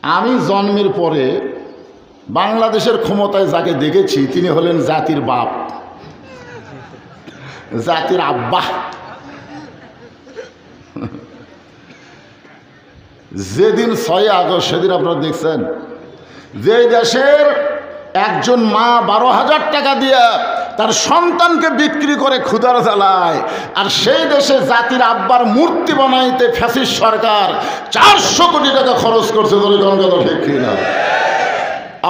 আমি জন্মের পরে বাংলাদেশের ক্ষমতায় যাকে দেখেছি তিনি হলেন জাতির বাপ, জাতির আব্বা। যেদিন 6 আগস্ট সেদিন আপনারা দেখছেন যে দেশের একজন মা 12,000 টাকা দিয়ে তার সন্তানকে বিক্রি করে ক্ষুধার জ্বালায়, আর সেই দেশে জাতির আব্বার মূর্তি বানাইতে ফ্যাসিস্ট সরকার 400 কোটি টাকা খরচ করছে। ধরে কথা ঠিক কিনা?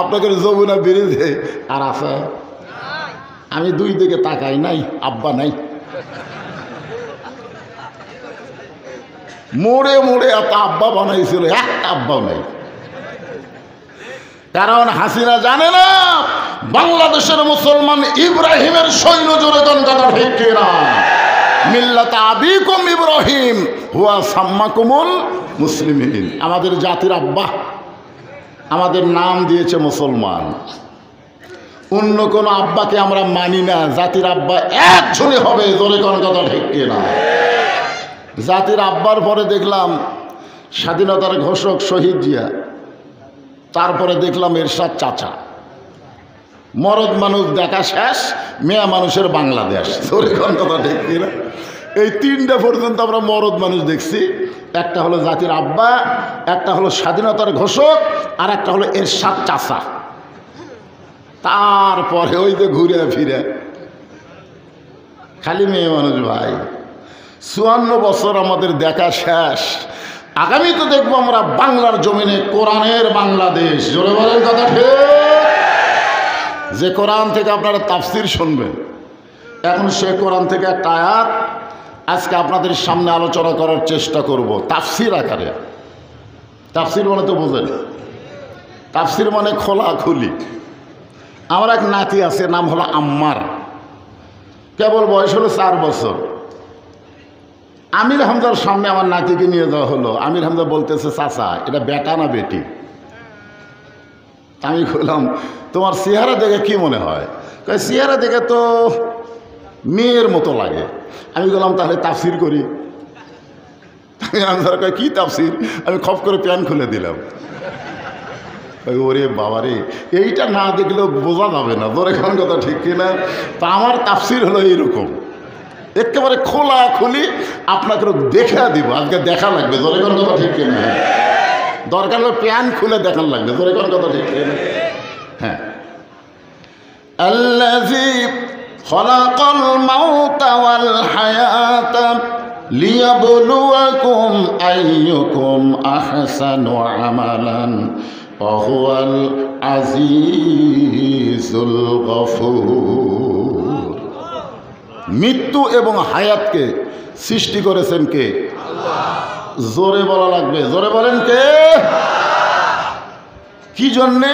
আপনাকে যমুনা ব্রিজে আর আছে, আমি দুই দিকে তাকাই, নাই আব্বা নাই, মোড়ে মোড়ে এত আব্বা বানাইছিল, একটা আব্বাও নাই। কারণ হাসিনা জানে না বাংলাদেশের মুসলমান ইব্রাহিমের সৈন্য। জোরে কথা ঠিক কিনা? মিল্লাত আবিকুম ইব্রাহিম হুয়া সাম্মাকুমুল মুসলিমিন। আমাদের জাতির আব্বা, আমাদের নাম দিয়েছে মুসলমান। অন্য কোনো আব্বাকে আমরা মানি না, জাতির আব্বা একজনই হবে। জোরে কথা ঠিক কিনা? জাতির আব্বার পরে দেখলাম স্বাধীনতার ঘোষক শহীদ জিয়া, তারপরে দেখলাম এরশাদ চাচা। মরদ মানুষ দেখা শেষ, মেয়া মানুষের বাংলাদেশ। জোরে কথা ঠিক কিনা? এই তিনটা পর্যন্ত আমরা মরদ মানুষ দেখছি। একটা হলো জাতির আব্বা, একটা হলো স্বাধীনতার ঘোষক, আর একটা হলো এরশাদ চাচা। তারপরে ওই যে ঘুরে ফিরে খালি মেয়ে মানুষ। ভাই 54 বছর আমাদের দেখা শেষ, আগামী তো দেখবো আমরা বাংলার জমিনে কোরআনের বাংলাদেশ। জোরে বলেন কথা ঠিক? যে কোরআন থেকে আপনারা তাফসির শুনবেন, এখন সে কোরআন থেকে একটা আয়াত আজকে আপনাদের সামনে আলোচনা করার চেষ্টা করব তাফসির আকারে। তাফসির মানে তো বোঝেন, তাফসির মানে খোলাখুলি। আমার এক নাতি আছে, নাম হলো আম্মার, কেবল বয়স হলো 4 বছর। আমির হামজার সামনে আমার নাতিকে নিয়ে যাওয়া হলো। আমির হামজা বলতেছে, চাচা এটা বেটা না বেটি? আমি বললাম, তোমার চেহারা দেখে কি মনে হয়? চেহারা দেখে তো মেয়ের মতো লাগে। আমি বললাম, তাহলে তাফসির করি। হামজার কয়, কি তাফসির? আমি খপ করে প্যান্ট খুলে দিলাম। ওরে বাবারে, এইটা না দেখলেও বোঝা যাবে না। ধরে কোন কথা ঠিক কিনা? তা আমার তাফসির হলো এইরকম, একেবারে খোলাখুলি আপনাকে দেখে দিব। আজকে দেখা লাগবে। জোরে কোন কথা ঠিক কিনা? দরকার হলে প্যান্ট খুলে দেখান লাগবে। জোরে কোন কথা ঠিক কিনা? হ্যাঁ। আল্লাযী খালাকাল মাউতা ওয়াল হায়াতা লিয়াবলুয়াকুম আইয়ুকুম আহসানু আমালান ওয়া হুয়াল আজিজুল গফুর। মৃত্যু এবং হায়াতকে সৃষ্টি করেছেন কে? আল্লাহ। জোরে বলা লাগবে, জোরে বলেন কে? কি জন্যে?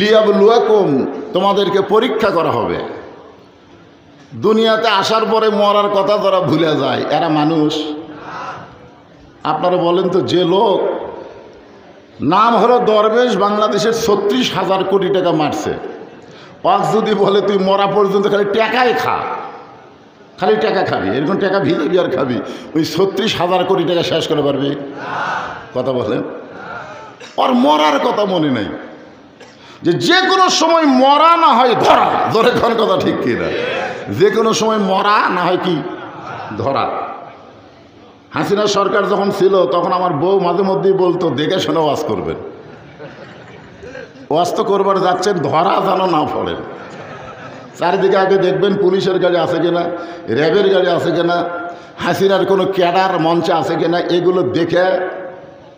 লিয়াবলুয়াকুম, তোমাদেরকে পরীক্ষা করা হবে। দুনিয়াতে আসার পরে মরার কথা যারা ভুলে যায় এরা মানুষ? আপনারা বলেন তো, যে লোক নাম হলো দরবেশ বাংলাদেশের 36,000 কোটি টাকা মারছে, পাক যদি বলে তুই মরা পর্যন্ত খালি টাকাই খা, খালি টাকা খাবি, এরকম টাকা ভিজে গিয়ে আর খাবি, ওই 36,000 কোটি টাকা শেষ করে পারবি? কথা বলেন। আর মরার কথা মনে নাই, যে কোনো সময় মরা না হয় ধরা। ধরে কোন কথা ঠিক কিনা? যে কোনো সময় মরা না হয় কি ধরা। হাসিনা সরকার যখন ছিল তখন আমার বউ মাঝে মধ্যেই বলতো, দেখে শুনে ওয়াজ করবেন। ওয়াজ তো করবার যাচ্ছেন, ধরা যেন না পড়েন। চারিদিকে আগে দেখবেন পুলিশের গাড়ি আছে কিনা, র্যাবের গাড়ি আছে কিনা, হাসিনার কোনো ক্যাডার মঞ্চে আছে কিনা, এগুলো দেখে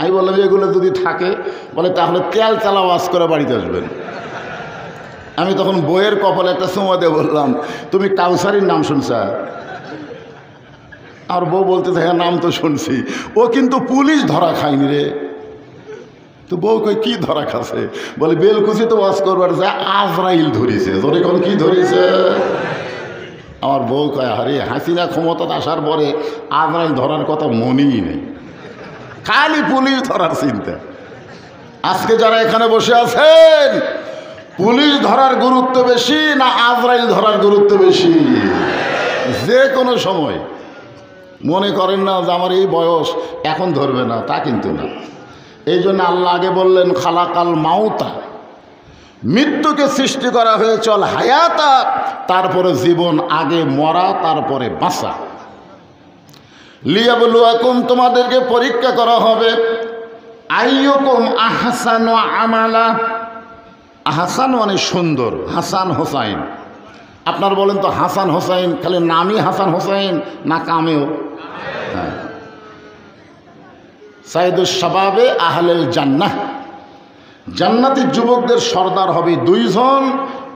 আমি বললাম, এগুলো যদি থাকে বলে তাহলে তেল চালা ওয়াজ করে বাড়িতে আসবেন। আমি তখন বইয়ের কপালে একটা সময় দিয়ে বললাম, তুমি কাউসারির নাম শুনছ? আর বউ বলতেছে, হ্যাঁ নাম তো শুনছি। ও কিন্তু পুলিশ ধরা খায়নি রে। তো বউ কই, কি ধরা খাচ্ছে? বলে বেলকুচি তো ওয়াজ করবার যায় আজরাইল ধরেছে। ধরে কোন কি ধরেছে? আমার বউ কয়, আরে হাসিনা ক্ষমতা আসার পরে আজরাইল ধরার কথা মনেই নেই, খালি পুলিশ ধরার চিন্তা। আজকে যারা এখানে বসে আছেন, পুলিশ ধরার গুরুত্ব বেশি না আজরাইল ধরার গুরুত্ব বেশি? যে কোনো সময়। মনে করেন না যে আমার এই বয়স এখন ধরবে না, তা কিন্তু না। এই জন্য আল্লাহ আগে বললেন খালাকাল মাউতা, মৃত্যুকে সৃষ্টি করা হয়েছে, অল হায়াতা, তারপরে জীবন, আগে মরা তারপরে বাঁচা। লিয়াবলুয়াকুম, তোমাদেরকে পরীক্ষা করা হবে, আইয়ুকুম আহসানু আমালা। আহসান মানে সুন্দর, হাসান হোসাইন। আপনার বলেন তো হাসান হোসাইন খালি নামই হাসান হোসাইন না কামেও? হ্যাঁ, সাইদুস শাবাবে আহলেল জান্নাহ, জান্নাতি যুবকদের সর্দার হবে দুইজন,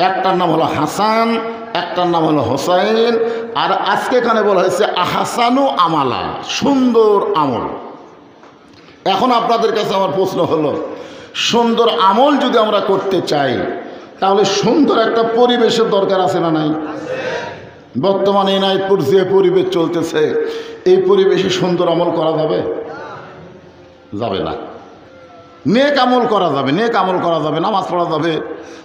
একটার নাম হলো হাসান, একটার নাম হলো হোসাইন। আর আজকে এখানে বলা হয়েছে আহসানু আমালা, সুন্দর আমল। এখন আপনাদের কাছে আমার প্রশ্ন হলো, সুন্দর আমল যদি আমরা করতে চাই তাহলে সুন্দর একটা পরিবেশের দরকার আছে না নাই? বর্তমানে এনায়েতপুর যে পরিবেশ চলতেছে, এই পরিবেশে সুন্দর আমল করা যাবে? যাবে না। নেক আমল করা যাবে, নেক আমল করা যাবে, নামাজ পড়া যাবে,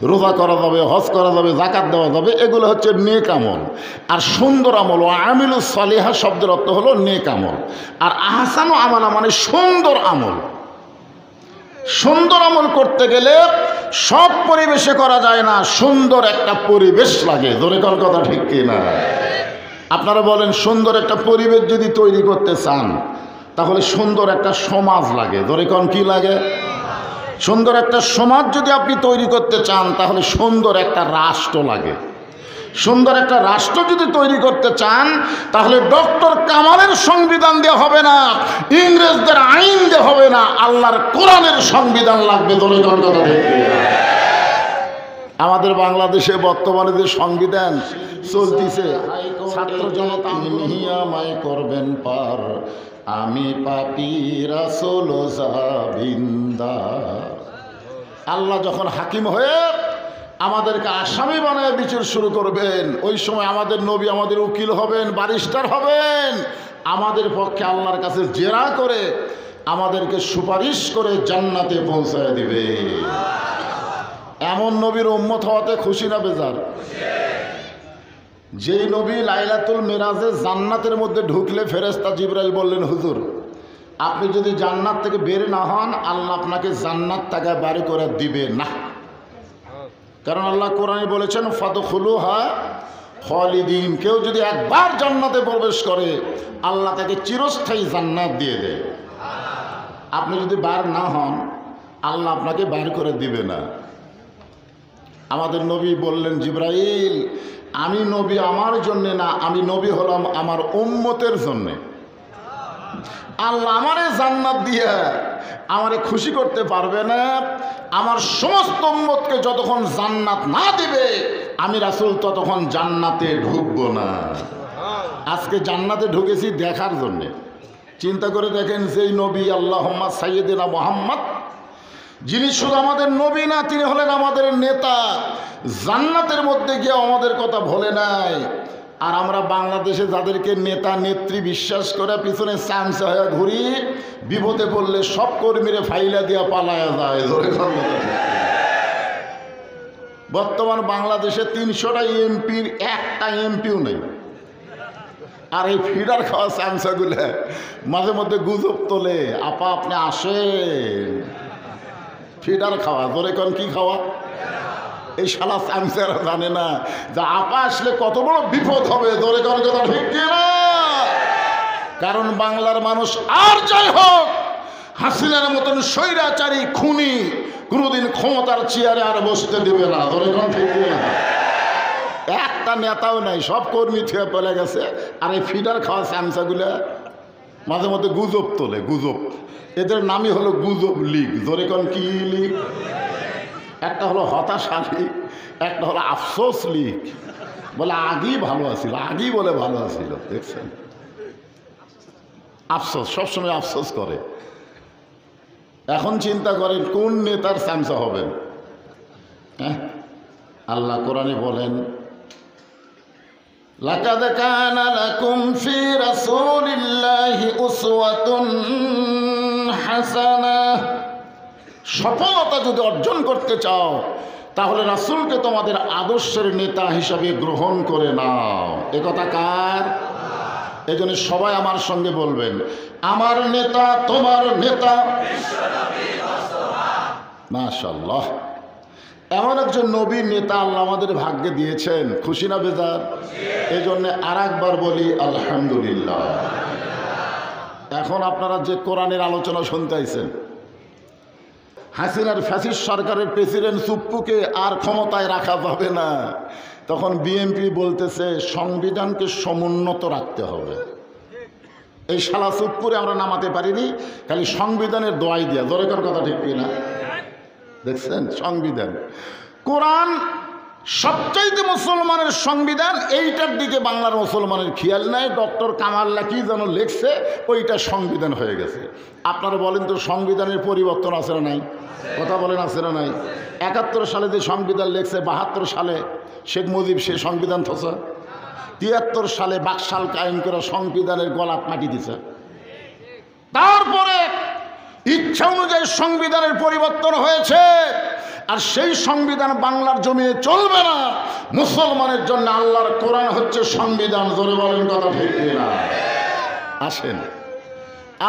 রোজা করা যাবে, হজ করা যাবে, যাকাত দেওয়া যাবে, এগুলো হচ্ছে নেক আমল। আর সুন্দর আমল, আমিলুস সালিহা শব্দের অর্থ হলো নেক আমল। আর আহসানু আমালা মানে সুন্দর আমল। সুন্দর আমল করতে গেলে সব পরিবেশে করা যায় না, সুন্দর একটা পরিবেশ লাগে। জোরে কোন কথা ঠিক কিনা? আপনারা বলেন, সুন্দর একটা পরিবেশ যদি তৈরি করতে চান তাহলে সুন্দর একটা সমাজ লাগে। জোরে কোন কি লাগে? সুন্দর একটা সমাজ যদি আপনি তৈরি করতে চান তাহলে সুন্দর একটা রাষ্ট্র লাগে। সুন্দর একটা রাষ্ট্র যদি তৈরি করতে চান তাহলে ডক্টর কামালের সংবিধান দিয়ে হবে না, ইংরেজদের আইন দিয়ে হবে না, আল্লাহর কোরআনের সংবিধান লাগবে। দলে কথা দেখবে, আমাদের বাংলাদেশে বর্তমানে যে সংবিধান চলতেছে, ছাত্র জনতা মিহিয়ামায় করবেন পার, আমি পাপী রাসূল জাবিন্দার। আল্লাহ যখন হাকিম হয়ে আমাদেরকে আসামি বানায় বিচার শুরু করবেন, ওই সময় আমাদের নবী আমাদের উকিল হবেন, ব্যারিস্টার হবেন, আমাদের পক্ষে আল্লাহর কাছে জেরা করে আমাদেরকে সুপারিশ করে জান্নাতে পৌঁছায় দিবে। এমন নবীর উম্মত হওয়াতে খুশি না বেজার? যেই নবী লাইলাতুল মেরাজে জান্নাতের মধ্যে ঢুকলে ফেরেশতা জিবরাইল বললেন, হুজুর আপনি যদি জান্নাত থেকে বের না হন আল্লাহ আপনাকে জান্নাত থেকে বাড়ি করে দিবে না। কারণ আল্লাহ কোরআনে বলেছেন ফাদখুলুহা খালিদিন, কেউ যদি একবার জান্নাতে প্রবেশ করে আল্লাহ তাকে চিরস্থায়ী জান্নাত দিয়ে দেয়। আপনি যদি বার না হন আল্লাহ আপনাকে বার করে দিবে না। আমাদের নবী বললেন, জিবরাইল আমি নবী আমার জন্যে না, আমি নবী হলাম আমার উম্মতের জন্যে। আল্লাহ আমারে জান্নাত দিয়ে আমারে খুশি করতে পারবে না, আমার সমস্ত উম্মতকে যতক্ষণ জান্নাত না দিবে আমি রাসূল ততক্ষণ জান্নাতে ঢুকবো না। আজকে জান্নাতে ঢুকেছি দেখার জন্যে। চিন্তা করে দেখেন, সেই নবী আল্লাহুম্মা সাইয়্যিদিনা মুহাম্মদ, যিনি শুধু আমাদের নবী না, তিনি হলেন আমাদের নেতা, জান্নাতের মধ্যে গিয়ে আমাদের কথা ভোলে নাই। আর আমরা বাংলাদেশে যাদেরকে নেতা নেত্রী বিশ্বাস করে পিছনে চান্স হয়ে ঘুরি, বিপদে পড়লে সব কর্মীরে ফাইলা দিয়া পালায়া যায়। বর্তমান বাংলাদেশে 300টা এমপির একটা এমপিও নেই। আর এই ফিডার খাওয়া চান্সগুলো মাঝে মধ্যে গুজব তোলে, আপা আপনি আসেন ফিডার খাওয়া। ধরে কোন কি খাওয়া? এই শালা চামচারা জানে না যে আপা আসলে কত বড় বিপদ হবে। ধরে কোন কথা ঠিক কিনা? কারণ বাংলার মানুষ আর যাই হোক হাসিনার মতন স্বৈরাচারী খুনি কোনোদিন ক্ষমতার চেয়ারে আর বসতে দেবে না। ধরে কোন ঠিক কিনা? একটা নেতাও নাই, সব কর্মী থেকে পেলে গেছে। আর এই ফিডার খাওয়া চামচাগুলো মাঝে মধ্যে গুজব তোলে। গুজব, এদের নামই হলো গুজব লীগ। ধরে কোন কি লীগ? একটা হলো হতাশা লীগ, একটা হলো আফসোস লীগ। বলে আগেই ভালো আছিল, আগেই বলে ভালো আছিল। দেখছেন, আফসোস, সবসময় আফসোস করে। এখন চিন্তা করেন কোন নেতার চামচা হবেন। হ্যাঁ, আল্লাহ কোরআনে বলেন, লাকাদ কানা লাকুম ফি রাসূলিল্লাহি উসওয়াতুন হাসানাহ। সফলতা যদি অর্জন করতে চাও তাহলে রাসূলকে তোমাদের আদর্শের নেতা হিসাবে গ্রহণ করে নাও। একথা কার? এজন্য সবাই আমার সঙ্গে বলবেন, আমার নেতা তোমার নেতা। মাশাআল্লাহ, এমন একজন নবীর নেতা আল্লাহ আমাদের ভাগ্যে দিয়েছেন। খুশি না বেজার? এই জন্যে আর একবার বলি আলহামদুলিল্লাহ। এখন আপনারা যে কোরআনের আলোচনা শুনতে আইছেন, হাসিনার ফ্যাসিস্ট সরকারের প্রেসিডেন্ট চুপ্পুকে আর ক্ষমতায় রাখা যাবে না। তখন বিএনপি বলতেছে সংবিধানকে সমুন্নত রাখতে হবে। এই শালা চুপ্পুরে আমরা নামাতে পারিনি, খালি সংবিধানের দোয়াই দিয়া। দরকার কথা ঠিক কিনা? দেখছেন, সংবিধান কোরআন সবচাইতে মুসলমানের সংবিধান, এইটার দিকে বাংলার মুসলমানের খেয়াল নাই। ডক্টর কামাল্লা কি যেন লেখছে, ওইটা সংবিধান হয়ে গেছে। আপনারা বলেন তো সংবিধানের পরিবর্তন আছে না নাই? কথা বলেন আছে না নাই? 71 সালে যে সংবিধান লেখছে, 72 সালে শেখ মুজিব সে সংবিধান থসা, 73 সালে বাকশাল কায়েম করে সংবিধানের গলাত মাটি দিছে। তারপরে ইচ্ছা অনুযায়ী সংবিধানের পরিবর্তন হয়েছে, আর সেই সংবিধান বাংলার জমিনে চলবে না। মুসলমানের জন্য আল্লাহর কোরআন হচ্ছে সংবিধান। জোরে বলেন কথা ঠিক না? আসেন,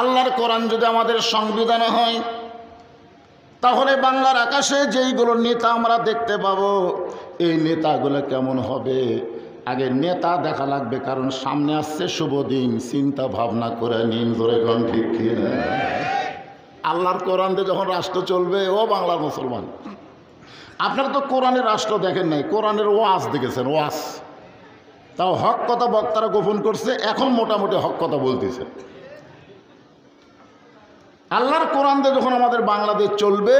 আল্লাহর কোরআন যদি আমাদের সংবিধান হয়, তাহলে বাংলার আকাশে যেইগুলো নেতা আমরা দেখতে পাবো, এই নেতাগুলো কেমন হবে? আগে নেতা দেখা লাগবে, কারণ সামনে আসছে শুভ দিন। চিন্তা ভাবনা করে নিন। জোরে কোন ঠিক না? আল্লাহর কোরআন দিয়ে যখন রাষ্ট্র চলবে, ও বাংলার মুসলমান, আপনারা তো কোরআনের রাষ্ট্র দেখেন নাই, কোরআনের ওয়াজ দেখেছেন। ওয়াজ তাও হক কথা বক্তারা গোপন করছে, এখন মোটামুটি হক কথা বলতেছে। আল্লাহর কোরআন দিয়ে যখন আমাদের বাংলাদেশ চলবে,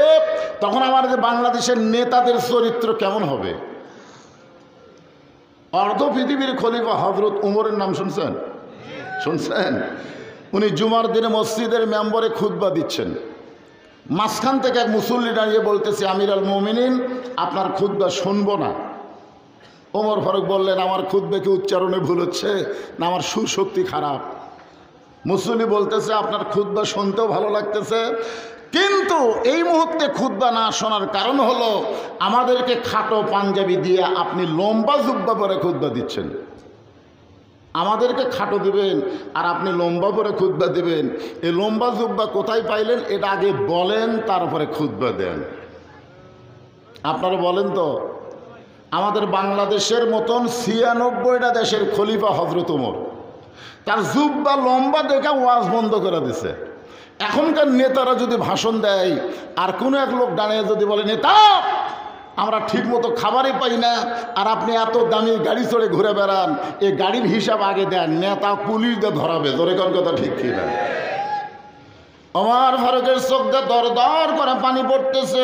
তখন আমাদের বাংলাদেশের নেতাদের চরিত্র কেমন হবে? অর্ধ পৃথিবীর খলিফা হযরত উমরের নাম শুনছেন? শুনছেন? উনি জুমার দিনে মসজিদের মেম্বরে খুতবা দিচ্ছেন। মাঝখান থেকে এক মুসল্লি দাঁড়িয়ে বলতেছে, আমির আল মুমিনিন, আপনার খুতবা শুনবো না। ওমর ফারুক বললেন, আমার খুতবা কি উচ্চারণে ভুল হচ্ছে না আমার সুশক্তি খারাপ? মুসল্লি বলতেছে, আপনার খুতবা শুনতেও ভালো লাগতেছে, কিন্তু এই মুহূর্তে খুতবা না শোনার কারণ হলো আমাদেরকে খাটো পাঞ্জাবি দিয়ে আপনি লম্বা জুব্বা পরে খুতবা দিচ্ছেন। আমাদেরকে খাটো দিবেন আর আপনি লম্বা পরে খুতবা দিবেন। এই লম্বা জুব্বা কোথায় পাইলেন? এটা আগে বলেন, তারপরে খুতবা দেন। আপনারা বলেন তো, আমাদের বাংলাদেশের মতন 96টা দেশের খলিফা হযরত ওমর, তার জুব্বা লম্বা দেখে ওয়াজ বন্ধ করে দিছে। এখনকার নেতারা যদি ভাষণ দেয়, আর কোনো এক লোক দাঁড়িয়ে যদি বলে, নেতা আমরা ঠিক মতো খাবারই পাই না, আর আপনি এত দামি গাড়ি চড়ে ঘুরে বেড়ান, এই গাড়ির হিসাব আগে দেন, নেতা পুলিশ দিয়ে ধরাবে। জোরে কোন কথা ঠিক কিনা? ওমর ফারুকের চোখ দিয়ে দর দর করে পানি পড়তেছে।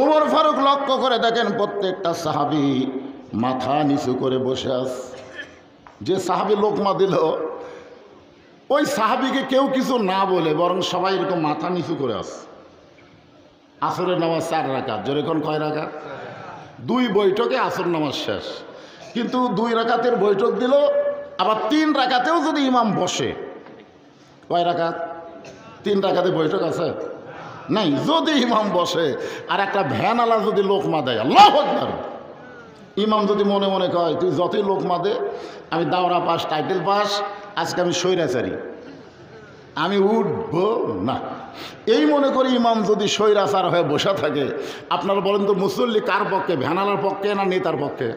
ওমর ফারুক লক্ষ্য করে দেখেন প্রত্যেকটা সাহাবী মাথা নিচু করে বসে আছে। যে সাহাবী লোকমা দিল, ওই সাহাবীকে কেউ কিছু না বলে, বরং সবাই এরকম মাথা নিচু করে আছে। আসরের নামাজ 4 রাকাত। জোরে কোন কয় রাকাত? 2 বৈঠকে আসর নামাজ শেষ। কিন্তু 2 রাকাতের বৈঠক দিল, আবার 3 রাকাতেও যদি ইমাম বসে, কয় রাকাত? 3 রাকাতে বৈঠক আছে নাই। যদি ইমাম বসে আর একটা ভ্যানওয়ালা যদি লোকমা দেয়, আল্লাহু আকবার, ইমাম যদি মনে মনে কয় তুই যতই লোকমা দে, আমি দাওরা পাস, টাইটেল পাস, আজকে আমি স্বৈরাচারী, আমি উঠবো না, এই মনে করি ইমাম যদি স্বৈরাচার হয়ে বসে থাকে, আপনারা বলেন তো মুসল্লি কার পক্ষে? ভ্যানালার পক্ষে না নেতার পক্ষে?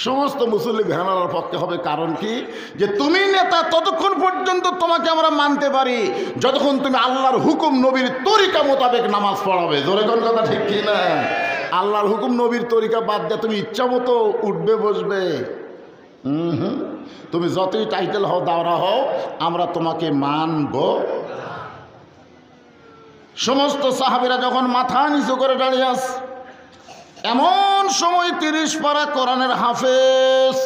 সমস্ত মুসল্লি ভ্যানালার পক্ষে হবে। কারণ কি? যে তুমি নেতা, ততক্ষণ পর্যন্ত তোমাকে আমরা মানতে পারি যতক্ষণ তুমি আল্লাহর হুকুম নবীর তরিকা মোতাবেক নামাজ পড়াবে। জোরে কোন কথা ঠিক কি না? আল্লাহর হুকুম নবীর তরিকা বাদ দিয়ে তুমি ইচ্ছা মতো উঠবে বসবে, তুমি যতই টাইটেল হও, দাওরা হও, আমরা তোমাকে মানব। সমস্ত সাহাবীরা যখন মাথা নিচু করে দাঁড়িয়ে আছে, এমন সময় 30 পারা কোরআনের হাফেজ,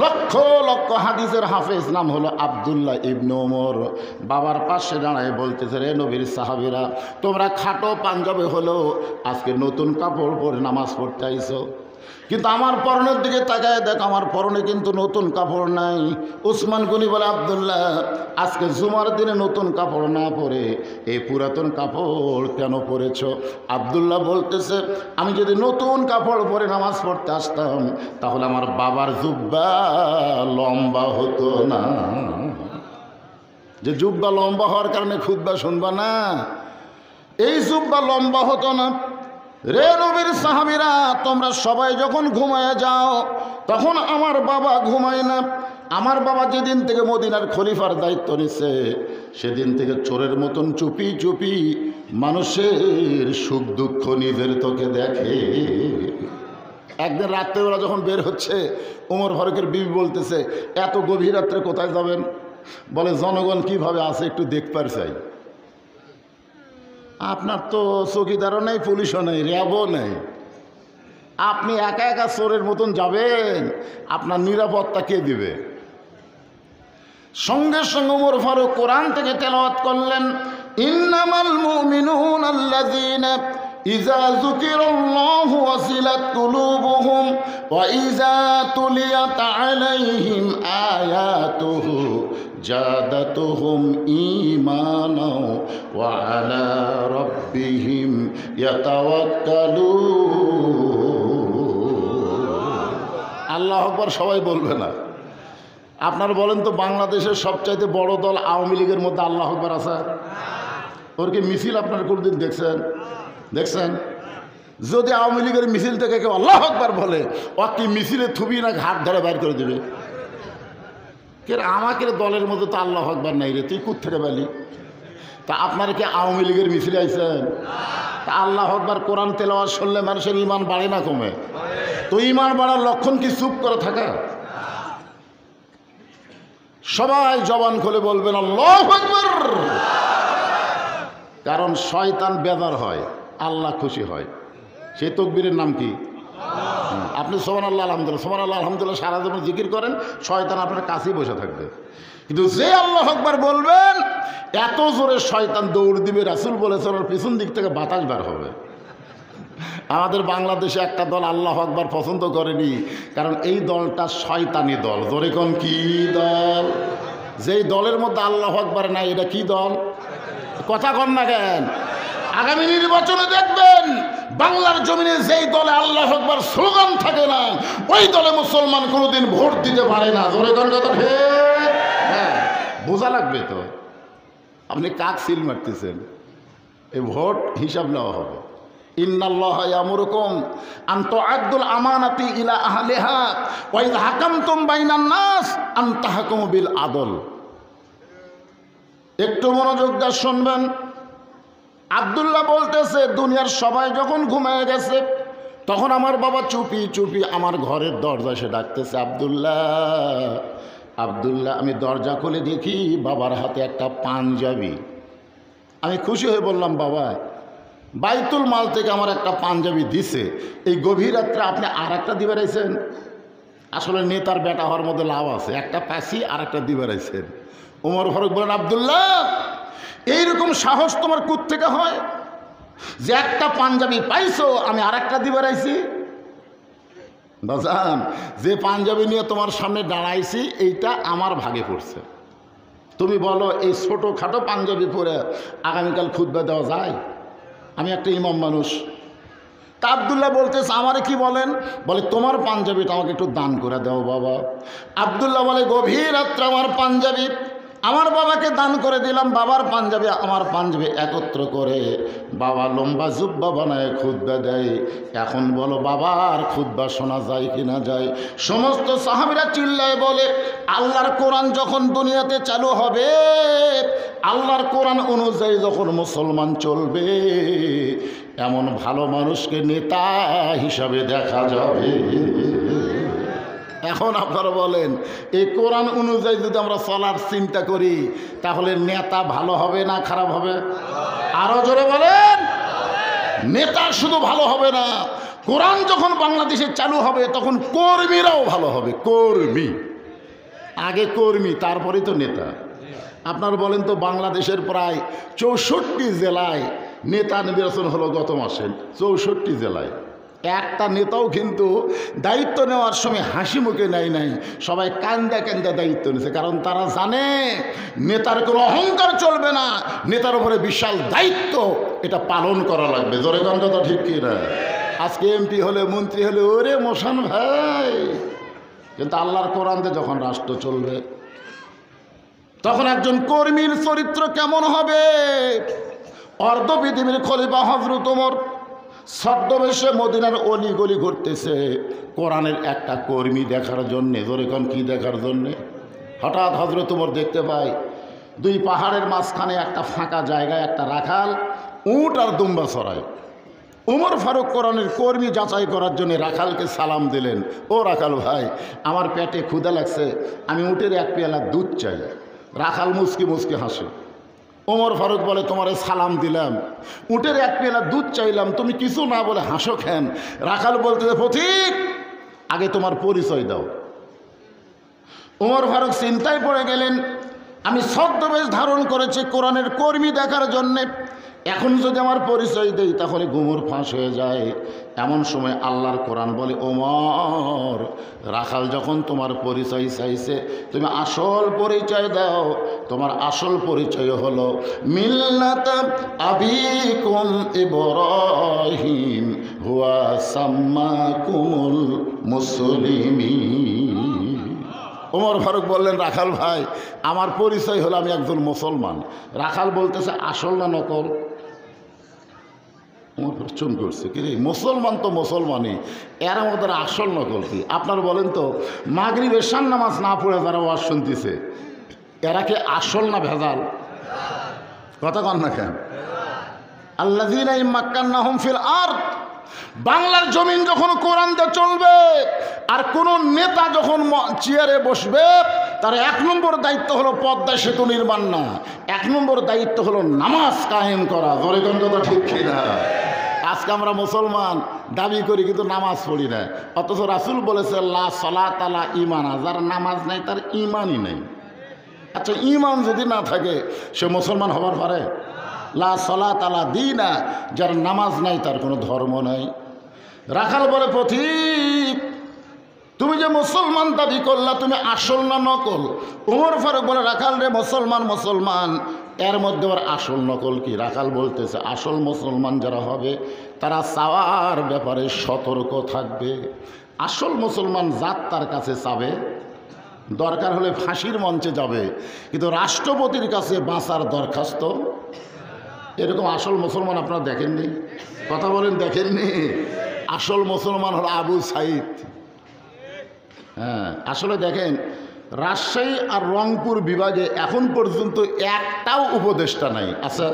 লক্ষ লক্ষ হাদিসের হাফেজ, নাম হলো আব্দুল্লাহ ইবনে ওমর, বাবার পাশে দাঁড়ায় বলতেছে, রে নবীর সাহাবীরা, তোমরা খাটো পাঞ্জাবে হলো আজকে নতুন কাপড় পরে নামাজ পড়তে আইছো, কিন্তু আমার পরনের দিকে তাকায় দেখ, আমার পরনে কিন্তু নতুন কাপড় নাই। উসমান গনি বলে, আব্দুল্লাহ আজকে জুমার দিনে নতুন কাপড় না পরে এই পুরাতন কাপড় কেন পরেছ? আব্দুল্লাহ বলতেছে, আমি যদি নতুন কাপড় পরে নামাজ পড়তে আসতাম, তাহলে আমার বাবার জুব্বা লম্বা হতো না। যে জুব্বা লম্বা হওয়ার কারণে খুতবা শুনবা না, এই জুব্বা লম্বা হতো না। রে নবীর সাহাবীরা, তোমরা সবাই যখন ঘুমায় যাও তখন আমার বাবা ঘুমায় না। আমার বাবা যেদিন থেকে মদিনার খলিফার দায়িত্ব নিচ্ছে সেদিন থেকে চোরের মতন চুপি চুপি মানুষের সুখ দুঃখ নিজের তোকে দেখে। একদিন রাত্রেবেলা যখন বের হচ্ছে, ওমর ফারুকের বিবি বলতেছে, এত গভীর রাত্রে কোথায় যাবেন? বলে, জনগণ কিভাবে আছে একটু দেখবার চাই। আপনার তো চৌকিদারও নেই, পুলিশও নেই, র্যাবও নেই, আপনি একা একা চোরের মতন যাবেন? আপনার নিরাপত্তা কে দিবে? সঙ্গে সঙ্গে ওমর ফারুক কোরআন থেকে তেলাওয়াত করলেন, ইন্নামাল মুমিনুন আল্লাযীনা ইযা যুকিরাল্লাহু ওয়াজিলাত কুলুবুহুম ওয়া ইযা তুলিয়াত আলাইহিম আয়াতুহু জাদাতুহুম ঈমানাও ওয়া আলা রাব্বিহিম ইয়াতাওয়াক্কালুন। আল্লাহু আকবার সবাই বলবে না। আপনারা বলেন তো, বাংলাদেশের সবচাইতে বড় দল আওয়ামী লীগের মধ্যে আল্লাহু আকবার আছে? ওর কি মিছিল আপনারা কোনদিন দেখছেন? যদি আওয়ামী লীগের মিছিল থেকে কেউ আল্লাহু আকবার বলে, ও কি মিছিলে থুবি না ঘাট ধরে বাইর করে দেবে? কে আমাকে দলের মধ্যে তো আল্লাহু আকবার নাই রে, তুই কোথা থেকে বলি? তা আপনারা কি আওয়ামী লীগের মিছিলে আইছেন? তা আল্লাহু আকবার কোরআন তেলাওয়াত শুনলে মানুষের ঈমান বাড়ে না কমে? তো ঈমান বাড়ার লক্ষণ কি চুপ করে থাকা? সবাই জবান খুলে বলবেন আল্লাহু আকবার। কারণ শয়তান বেজার হয়, আল্লাহ খুশি হয়। সেই তাকবীরের নাম কি? আপনি সুবহানাল্লাহ আলহামদুলিল্লাহ, সুবহানাল্লাহ আলহামদুলিল্লাহ সারা জীবন জিকির করেন, শয়তান আপনার কাছেই বসে থাকবে। কিন্তু যে আল্লাহু আকবার বলবেন, এত জোরে শয়তান দৌড় দিবে, রাসূল বলেছেন ওর পিছন দিক থেকে বাতাস বের হবে। আমাদের বাংলাদেশে একটা দল আল্লাহু আকবার পছন্দ করেনি, কারণ এই দলটা শয়তানি দল। জোরে কোন কি দল? যেই দলের মধ্যে আল্লাহু আকবার নাই, এটা কি দল? কথা কন না কেন? আগামী নির্বাচনে দেখবেন বাংলার জমিনে যেই দলে আল্লাহু আকবার স্লোগান থাকে না, ওই দলে মুসলমান কোনোদিন ভোট দিতে পারে না। জোরে কোন কথা? হ্যাঁ, বোঝা লাগবে তো। আপনি কাক সিল মারতেছেন, এই ভোট হিসাব নেওয়া হবে। ইন্নাল্লাহা ইয়ামুরুকুম আন তুআদ্দুল আমানাতি ইলা আহলিহা ওয়া ইযা হাকামতুম বাইনান নাস আন তাহকুমু বিল আদল। একটু মনোযোগ দিয়ে শুনবেন। আব্দুল্লাহ বলতেছে, দুনিয়ার সবাই যখন ঘুমিয়ে গেছে তখন আমার বাবা চুপি চুপি আমার ঘরের দরজা এসে ডাকতেছে, আব্দুল্লাহ আব্দুল্লাহ। আমি দরজা খুলে দেখি বাবার হাতে একটা পাঞ্জাবি। আমি খুশি হয়ে বললাম, বাবা বাইতুল মাল থেকে আমার একটা পাঞ্জাবি দিছে, এই গভীর রাত্রে আপনি আর একটা দিবে রাইছেন? আসলে নেতার বেটা হওয়ার মধ্যে লাভ আছে, একটা পাশি আর একটা দিবে রাইছেন। ওমর ফারুক বলেন, আব্দুল্লাহ এইরকম সাহস তোমার কোত্থেকে হয় যে একটা পাঞ্জাবি পাইছো আমি আর একটা দিবে রাইছি? বাজান, যে পাঞ্জাবি নিয়ে তোমার সামনে দাঁড়াইছি এইটা আমার ভাগে পড়ছে। তুমি বলো এই ছোটোখাটো পাঞ্জাবি পরে আগামীকাল খুতবা দেওয়া যায়? আমি একটা ইমাম মানুষ। তা আব্দুল্লাহ বলতেছে, আমারে কি বলেন? বলে, তোমার পাঞ্জাবিটা আমাকে একটু দান করে দাও বাবা। আব্দুল্লাহ বলে, গভীর রাত্রে আমার পাঞ্জাবি আমার বাবাকে দান করে দিলাম। বাবার পাঞ্জাবি আমার পাঞ্জাবি একত্র করে বাবা লম্বা জুব্বা বানায় খুতবা দেয়। এখন বলো বাবার খুতবা শোনা যায় কি না যায়? সমস্ত সাহাবীরা চিল্লায় বলে, আল্লাহর কোরআন যখন দুনিয়াতে চালু হবে, আল্লাহর কোরআন অনুযায়ী যখন মুসলমান চলবে, এমন ভালো মানুষকে নেতা হিসাবে দেখা যাবে। এখন আপনারা বলেন, এই কোরআন অনুযায়ী যদি আমরা চলার চিন্তা করি তাহলে নেতা ভালো হবে না খারাপ হবে? আরো জোরে বলেন। নেতা শুধু ভালো হবে না, কোরআন যখন বাংলাদেশে চালু হবে তখন কর্মীরাও ভালো হবে। কর্মী আগে, কর্মী তারপরেই তো নেতা। আপনারা বলেন তো, বাংলাদেশের প্রায় 64 জেলায় নেতা নির্বাচন হলো গত মাসে। 64 জেলায় একটা নেতাও কিন্তু দায়িত্ব নেওয়ার সময় হাসি মুখে নেয় নাই, সবাই কান্দা কান্দা দায়িত্ব নিয়েছে। কারণ তারা জানে নেতার কোনো অহংকার চলবে না, নেতার উপরে বিশাল দায়িত্ব, এটা পালন করা লাগবে। জোরে কথা ঠিক কি না? আজকে এমপি হলে মন্ত্রী হলে ওরে মোশান ভাই, কিন্তু আল্লাহর কোরআনে যখন রাষ্ট্র চলবে তখন একজন কর্মীর চরিত্র কেমন হবে? অর্ধ পৃথিবীর খলিফা হযরত ওমর ছদ্মবেশে মদিনার অলি গলি ঘুরতেছে কোরআনের একটা কর্মী দেখার জন্যে। ধরে কোন কি দেখার জন্যে? হঠাৎ হযরত ওমর দেখতে পায় দুই পাহাড়ের মাঝখানে একটা ফাঁকা জায়গায় একটা রাখাল উট আর দুম্বা চড়ায়। উমর ফারুক কোরআনের কর্মী যাচাই করার জন্য রাখালকে সালাম দিলেন, ও রাখাল ভাই, আমার পেটে ক্ষুধা লাগছে, আমি উটের এক পেয়ালা দুধ চাই। রাখাল মুচকি মুচকি হাসে। ওমর ফারুক বলে, তোমারে সালাম দিলাম, উটের এক পেয়ালা দুধ চাইলাম, তুমি কিছু না বলে হাসো কেন? রাখাল বলতে, পথিক আগে তোমার পরিচয় দাও। ওমর ফারুক চিন্তায় পড়ে গেলেন, আমি ছদ্মবেশ ধারণ করেছি কোরআনের কর্মী দেখার জন্যে, এখন যদি আমার পরিচয় দেই তাহলে গুমর ফাঁস হয়ে যায়। এমন সময় আল্লাহর কোরআন বলে, ওমর রাখাল যখন তোমার পরিচয় চাইছে তুমি আসল পরিচয় দাও। তোমার আসল পরিচয় হলো মিল্লাত আবিকুম ইব্রাহিম হুয়া সাম্মাকুমুল মুসলিমিন। ওমর ফারুক বললেন, রাখাল ভাই আমার পরিচয় হলো আমি একজন মুসলমান। রাখাল বলতেছে, আসল না নকল? ওমর চুন করছে, কি রে, মুসলমান তো মুসলমানই, এর আমাদের আসল নকল কি? আপনার বলেন তো, মাগরিব এশার নামাজ না পড়ে যারা ওয়াজ শুনতেছে এরা কি আসল না ভেজাল? কথা কন না কেন? আল্লাযীনা ইম্মাক্কান্নাহুম ফিল আরদ, বাংলার জমিন যখন কোরআন দিয়ে চলবে আর কোন নেতা যখন চেয়ারে বসবে তার এক নম্বর দায়িত্ব হলো পদ্মা সেতু নির্মাণ না, এক নম্বর দায়িত্ব হলো নামাজ কায়েম করা। জোরে কোন কথা ঠিক কিনা? আজকে আমরা মুসলমান দাবি করি কিন্তু নামাজ পড়ি না, অথচ রাসূল বলেছে লা সালাত আলা ঈমানা, যার নামাজ নাই তার ঈমানই নেই। আচ্ছা, ঈমান যদি না থাকে সে মুসলমান হবার পারে? লা সালাত আলা দীনা, যার নামাজ নাই তার কোনো ধর্ম নাই। রাখাল বলে, পথিক তুমি যে মুসলমান দাবি করলা তুমি আসল না নকল? ওমর ফারুক বলে, রাখাল রে, মুসলমান মুসলমান, এর মধ্যে ওর আসল নকল কি? রাখাল বলতেছে, আসল মুসলমান যারা হবে তারা চাওয়ার ব্যাপারে সতর্ক থাকবে। আসল মুসলমান জাত তার কাছে চাবে, দরকার হলে ফাঁসির মঞ্চে যাবে, কিন্তু রাষ্ট্রপতির কাছে বাঁচার দরখাস্ত। এরকম আসল মুসলমান আপনারা দেখেননি? কথা বলেন, দেখেননি? আসল মুসলমান হলো আবু সাইদ। হ্যাঁ, আসলে দেখেন রাজশাহী আর রংপুর বিভাগে এখন পর্যন্ত একটাও উপদেষ্টা নাই। আচ্ছা,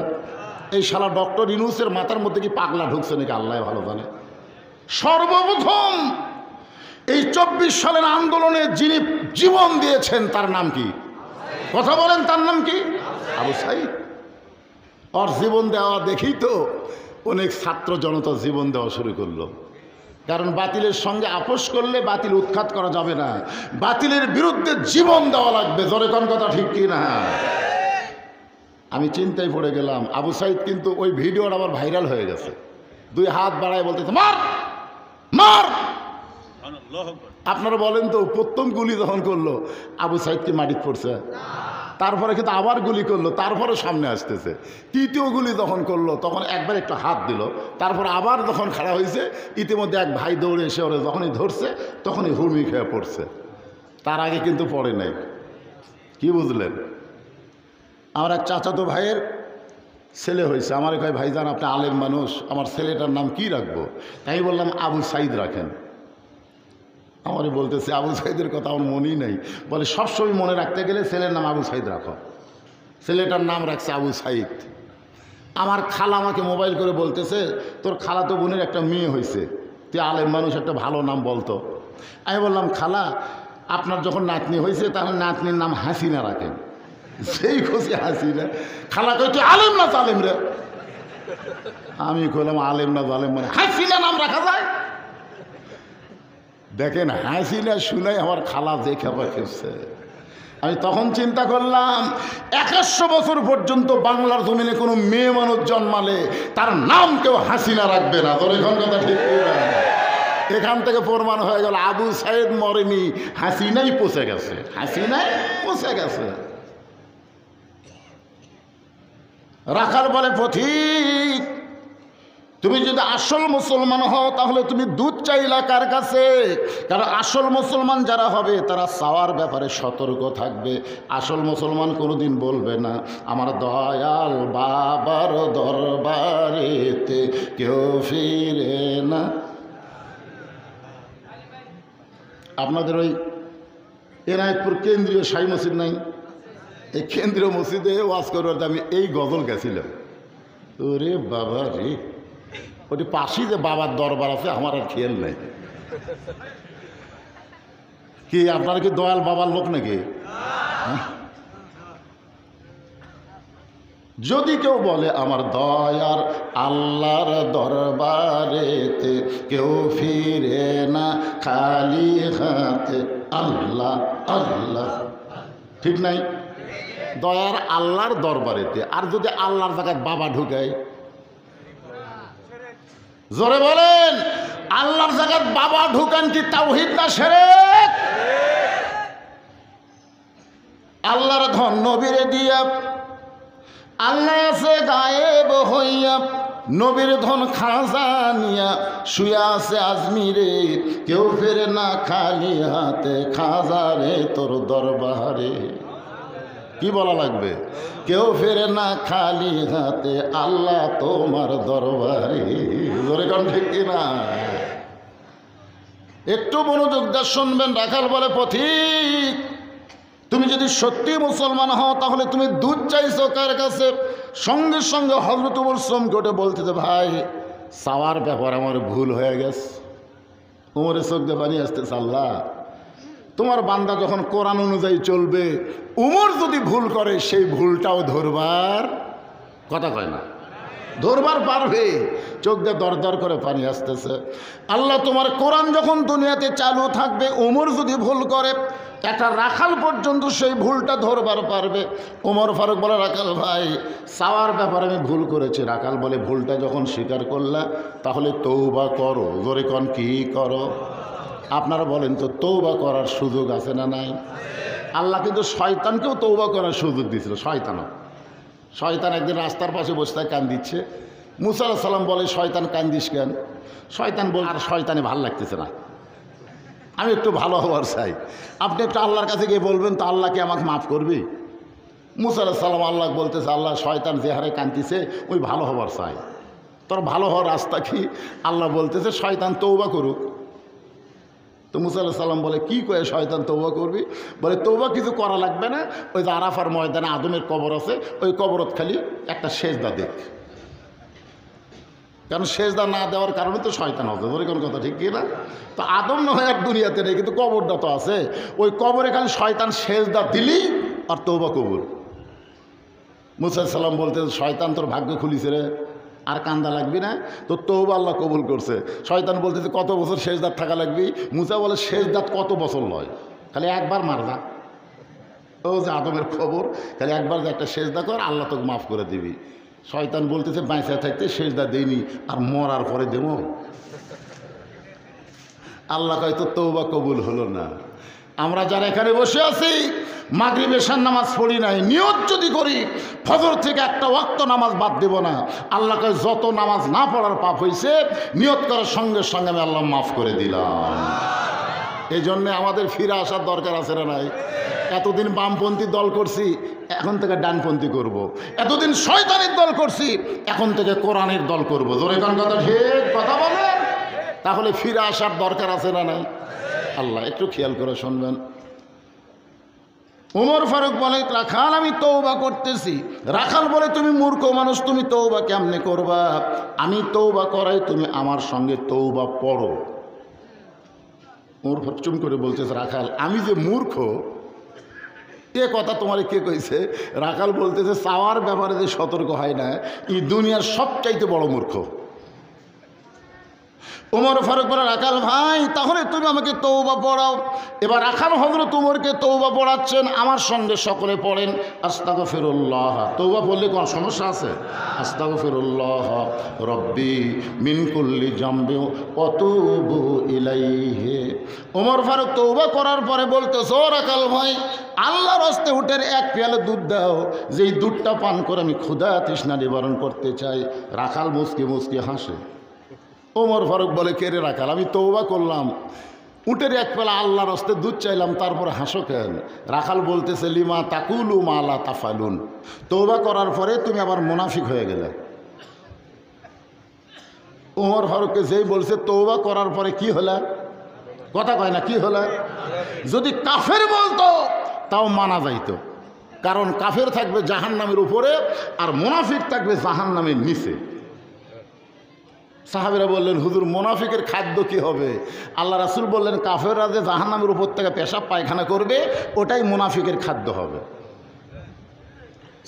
এই শালা ডক্টর ইউনূসের মাথার মধ্যে কি পাগলা ঢুকছে নাকি আল্লাহ ভালো জানে। সর্বপ্রথম এই 24 সালের আন্দোলনে যিনি জীবন দিয়েছেন তার নাম কি? কথা বলেন, তার নাম কি? আবু সাইদ। ওর জীবন দেওয়া দেখেই তো অনেক ছাত্র জনতা জীবন দেওয়া শুরু করলো। কারণ বাতিলের সঙ্গে আপোষ করলে বাতিল উৎখাত করা যাবে না, বাতিলের বিরুদ্ধে জীবন দেওয়া লাগবে। জোরে কোন কথা ঠিক কি না? আমি চিন্তায় পড়ে গেলাম। আবু সাইদ কিন্তু ওই ভিডিওটা আবার ভাইরাল হয়ে গেছে, দুই হাত বাড়ায় বলতেছে, মার মার। আপনারা বলেন তো, প্রথম গুলি যখন করলো আবু সাইদ কি মাটিতে পড়ছে? তারপরে কিন্তু আবার গুলি করলো, তারপরে সামনে আসতেছে। তৃতীয় গুলি যখন করলো তখন একবার একটু হাত দিল, তারপর আবার যখন খাড়া হয়েছে ইতিমধ্যে এক ভাই দৌড়ে এসে ওরা যখনই ধরছে তখনই হুড়মি খেয়ে পড়ছে, তার আগে কিন্তু পড়ে নাই। কি বুঝলেন? আমার এক চাচাতো ভাইয়ের ছেলে হয়েছে, আমার কয় ভাইজান আপনি আলেম মানুষ, আমার ছেলেটার নাম কি রাখবো? তাই বললাম আবু সাইদ রাখেন। আমারই বলতেছে আবু সাইদের কথা আমার মনেই নেই। বলে সবসময় মনে রাখতে গেলে ছেলের নাম আবু সাইদ রাখো। ছেলেটার নাম রাখছে আবু সাইদ। আমার খালা আমাকে মোবাইল করে বলতেছে, তোর খালাতো বোনের একটা মেয়ে হয়েছে, তুই আলেম মানুষ একটা ভালো নাম বলতো। আমি বললাম, খালা আপনার যখন নাতনি হয়েছে তাহলে নাতনির নাম হাসিনা রাখেন। সেই খুশি হাসিনা। খালা কই তুই আলেম না জালেম রে? আমি কইলাম আলেম না জালেম মানে হাসিনা নাম রাখা যায়? দেখেন, হাসিনা শুনাই আমার খালা যে খাবার খেয়েছে। আমি তখন চিন্তা করলাম 100 বছর পর্যন্ত বাংলার জমিনে কোনো মেয়ে মানুষ জন্মালে তার নাম কেউ হাসিনা রাখবে না। তোর এখন কথা ঠিক না? এখান থেকে প্রমাণ হয়ে গেল আবু সাইদ মরেনি, হাসিনাই পচে গেছে, হাসিনাই পচে গেছে। রাখাল বলে, পথিক তুমি যদি আসল মুসলমান হও তাহলে তুমি দুধ চাইলা কার কাছে? কারণ আসল মুসলমান যারা হবে তারা চাওয়ার ব্যাপারে সতর্ক থাকবে। আসল মুসলমান কোনোদিন বলবে না আমার দয়াল বাবার দরবারেতে কেউ ফিরে না। আপনাদের ওই এনায়েতপুর কেন্দ্রীয় শাহী মসজিদ নাই? এই কেন্দ্রীয় মসজিদে ওয়াজ করবার আমি এই গজল গেছিলাম। ওরে বাবা রে, ওটি পাশেই যে বাবার দরবার আছে আমার আর খেয়াল নাই। কি আপনারা কি দয়াল বাবার লোক নাকি? যদি কেউ বলে আমার দয়ার আল্লাহর দরবারেতে কেউ ফিরে না খালি হাতে, আল্লাহ আল্লাহ, ঠিক নাই? দয়ার আল্লাহর দরবারেতে। আর যদি আল্লাহর জায়গায় বাবা ঢুকায়, জোরে বলেন, আল্লাহর জায়গায় বাবা ঢুকান কি তাওহীদ না শিরক? আল্লাহর ধন নবীরে দিয়া, আল্লাহ আছে গায়েব হইয়া, নবীর ধন খাজা নিয়া শুয়া আছে আজমিরে, কেউ ফেরে না খালি হাতে খাজা রে তোর দরবারে। কি বলা লাগবে? কেউ ফেরে না খালি হাতে আল্লাহ তোমার দরবারে। জোরে কোন ঠিক কিনা? একটু মনোযোগ দিয়ে শুনবেন। রাখাল বলে পথিক, তুমি যদি সত্যি মুসলমান হও তাহলে তুমি দুধ চাইছো কার কাছে? সঙ্গে সঙ্গে হযরত ওমর চমকে উঠে বলতেছে ভাই চাওয়ার ব্যাপার আমার ভুল হয়ে গেছে। ওমরের চোখ দিয়ে পানি আসতেছে, আল্লাহ তোমার বান্দা যখন কোরআন অনুযায়ী চলবে, উমর যদি ভুল করে সেই ভুলটাও ধরবার কথা কয় না, ধরবার পারবে। চোখ দিয়ে দর দর করে পানি আসতেছে। আল্লাহ তোমার কোরআন যখন দুনিয়াতে চালু থাকবে, উমর যদি ভুল করে একটা রাখাল পর্যন্ত সেই ভুলটা ধরবার পারবে। ওমর ফারুক বলে রাখাল ভাই চাওয়ার ব্যাপারে আমি ভুল করেছি। রাখাল বলে ভুলটা যখন স্বীকার করলা তাহলে তৌবা করো। জোরে কন কি করো? আপনারা বলেন তো তৌবা করার সুযোগ আছে না নাই? আল্লাহ কিন্তু শয়তানকেও তৌবা করার সুযোগ দিয়েছিল। শয়তান একদিন রাস্তার পাশে বসে কান দিচ্ছে। মুসা আলাইহিস সালাম বলে শয়তান কান্দিস কেন? শয়তান বল আর শয়তানে ভাল লাগতেছে না, আমি একটু ভালো হওয়ার চাই। আপনি একটু আল্লাহর কাছে গিয়ে বলবেন তো আল্লাহ কি আমাকে মাফ করবি? মুসা আলাইহিস সালাম আল্লাহ বলতেছে আল্লাহ শয়তান যে হারে কান্দিছে ওই ভালো হওয়ার চাই, তোর ভালো হওয়ার রাস্তা কি? আল্লাহ বলতেছে শয়তান তৌবা করুক। তো মুসা আলাইহিস সালাম বলে কি কয়ে শয়তান তৌবা করবি? বলে তৌবা কিছু করা লাগবে না, ওই যে আরাফার ময়দানে আদমের কবর আছে, ওই কবরত খালি একটা সেজদা দেখ। কারণ সেজদা না দেওয়ার কারণে তো শয়তান হবে। বলে কোন কথা ঠিক কি না? তো আদম না হয় এক দুনিয়াতে নেই, কিন্তু কবরটা তো আছে, ওই কবরে খালি শয়তান সেজদা দিলি আর তৌবা কবুল। মুসা আলাইহিস সালাম বলতে শয়তান তোর ভাগ্য খুলিছে রে, আর কান্দা লাগবি না, তো তৌবা আল্লাহ কবুল করছে। শয়তান বলতেছে কত বছর সেজদাত থাকা লাগবি? মুসা বলে সেজদাত কত বছর নয়, খালি একবার মারবা। ও যে আদমের খবর, খালি একবার যে একটা সেজদা কর আল্লাহ তোকে মাফ করে দিবি। শয়তান বলতেছে বাঁচা থাকতে সেজদা দেইনি আর মরার পরে দেব। আল্লাহ হয়তো তৌবা কবুল হলো না। আমরা যারা এখানে বসে আছি মাগরিব এশার নামাজ পড়ি নাই, নিয়ত যদি করি ফজর থেকে একটা ওয়াক্ত নামাজ বাদ দেব না, আল্লাহকে যত নামাজ না পড়ার পাপ হয়েছে নিয়ত করার সঙ্গে সঙ্গে আমি আল্লাহ মাফ করে দিলাম। এই জন্যে আমাদের ফিরে আসার দরকার আছে না নাই? এতদিন বামপন্থী দল করছি, এখন থেকে ডানপন্থী করব। এতদিন শয়তানের দল করছি, এখন থেকে কোরআনের দল করব। জোরে কোন কথা ঠিক কথা বলেন? তাহলে ফিরে আসার দরকার আছে না নাই? আল্লাহ একটু খেয়াল করে শুনবেন। ওমর ফারুক বলে রাখাল আমি তৌবা করতেছি। রাখাল বলে তুমি মূর্খ মানুষ, তুমি তৌবা কেমনে করবা? আমি তৌবা করাই, তুমি আমার সঙ্গে তৌবা পড়ো। ওমর ফারুক চুম করে বলতেছে রাখাল আমি যে মূর্খ এ কথা তোমার কে কইছে? রাখাল বলতেছে চাওয়ার ব্যাপারে যে সতর্ক হয় না এই দুনিয়ার সবচাইতে বড় মূর্খ। ওমর ফারুক বলে রাখাল ভাই তাহলে তুমি আমাকে তওবা পড়াও। এবার রাখাল হযরত ওমরকে তওবা পড়াচ্ছেন, আমার সঙ্গে সকলে পড়েন আস্তাগফিরুল্লাহ। তওবা বললে কোনো সমস্যা আছে? আস্তাগফিরুল্লাহ রব্বি মিন কুল্লি জামবি ওয়া তুবু ইলাইহি। ওমর ফারুক তওবা করার পরে বলতেছে, ও রাখাল ভাই আল্লাহর হস্তে উটের এক পেয়ালা দুধ দাও, যেই দুধটা পান করে আমি ক্ষুধা তৃষ্ণা নিবারণ করতে চাই। রাখাল মুচকি মুচকি হাসে। ওমর ফারুক বলে, কে রে রাখাল, আমি তওবা করলাম, উটের এক পেলা আল্লাহর হস্তে দুধ চাইলাম, তারপরে হাসো কেন? রাখাল বলতেছে, লিমা তাকুলু মা লা তাফালুন। তওবা করার পরে তুমি আবার মুনাফিক হয়ে গেলে। ওমর ফারুককে যেই বলছে তওবা করার পরে কি হলা, কথা কয় না, কি হলা? যদি কাফের বলতো তাও মানা যাইতো, কারণ কাফের থাকবে জাহান্নামের উপরে আর মুনাফিক থাকবে জাহান্নামের নিচে। সাহাবীরা বললেন, হুজুর মুনাফিকের খাদ্য কি হবে? আল্লাহ রাসূল বললেন, কাফেররা যে জাহান্নামের উপর থেকে পেশাব পায়খানা করবে ওটাই মুনাফিকের খাদ্য হবে।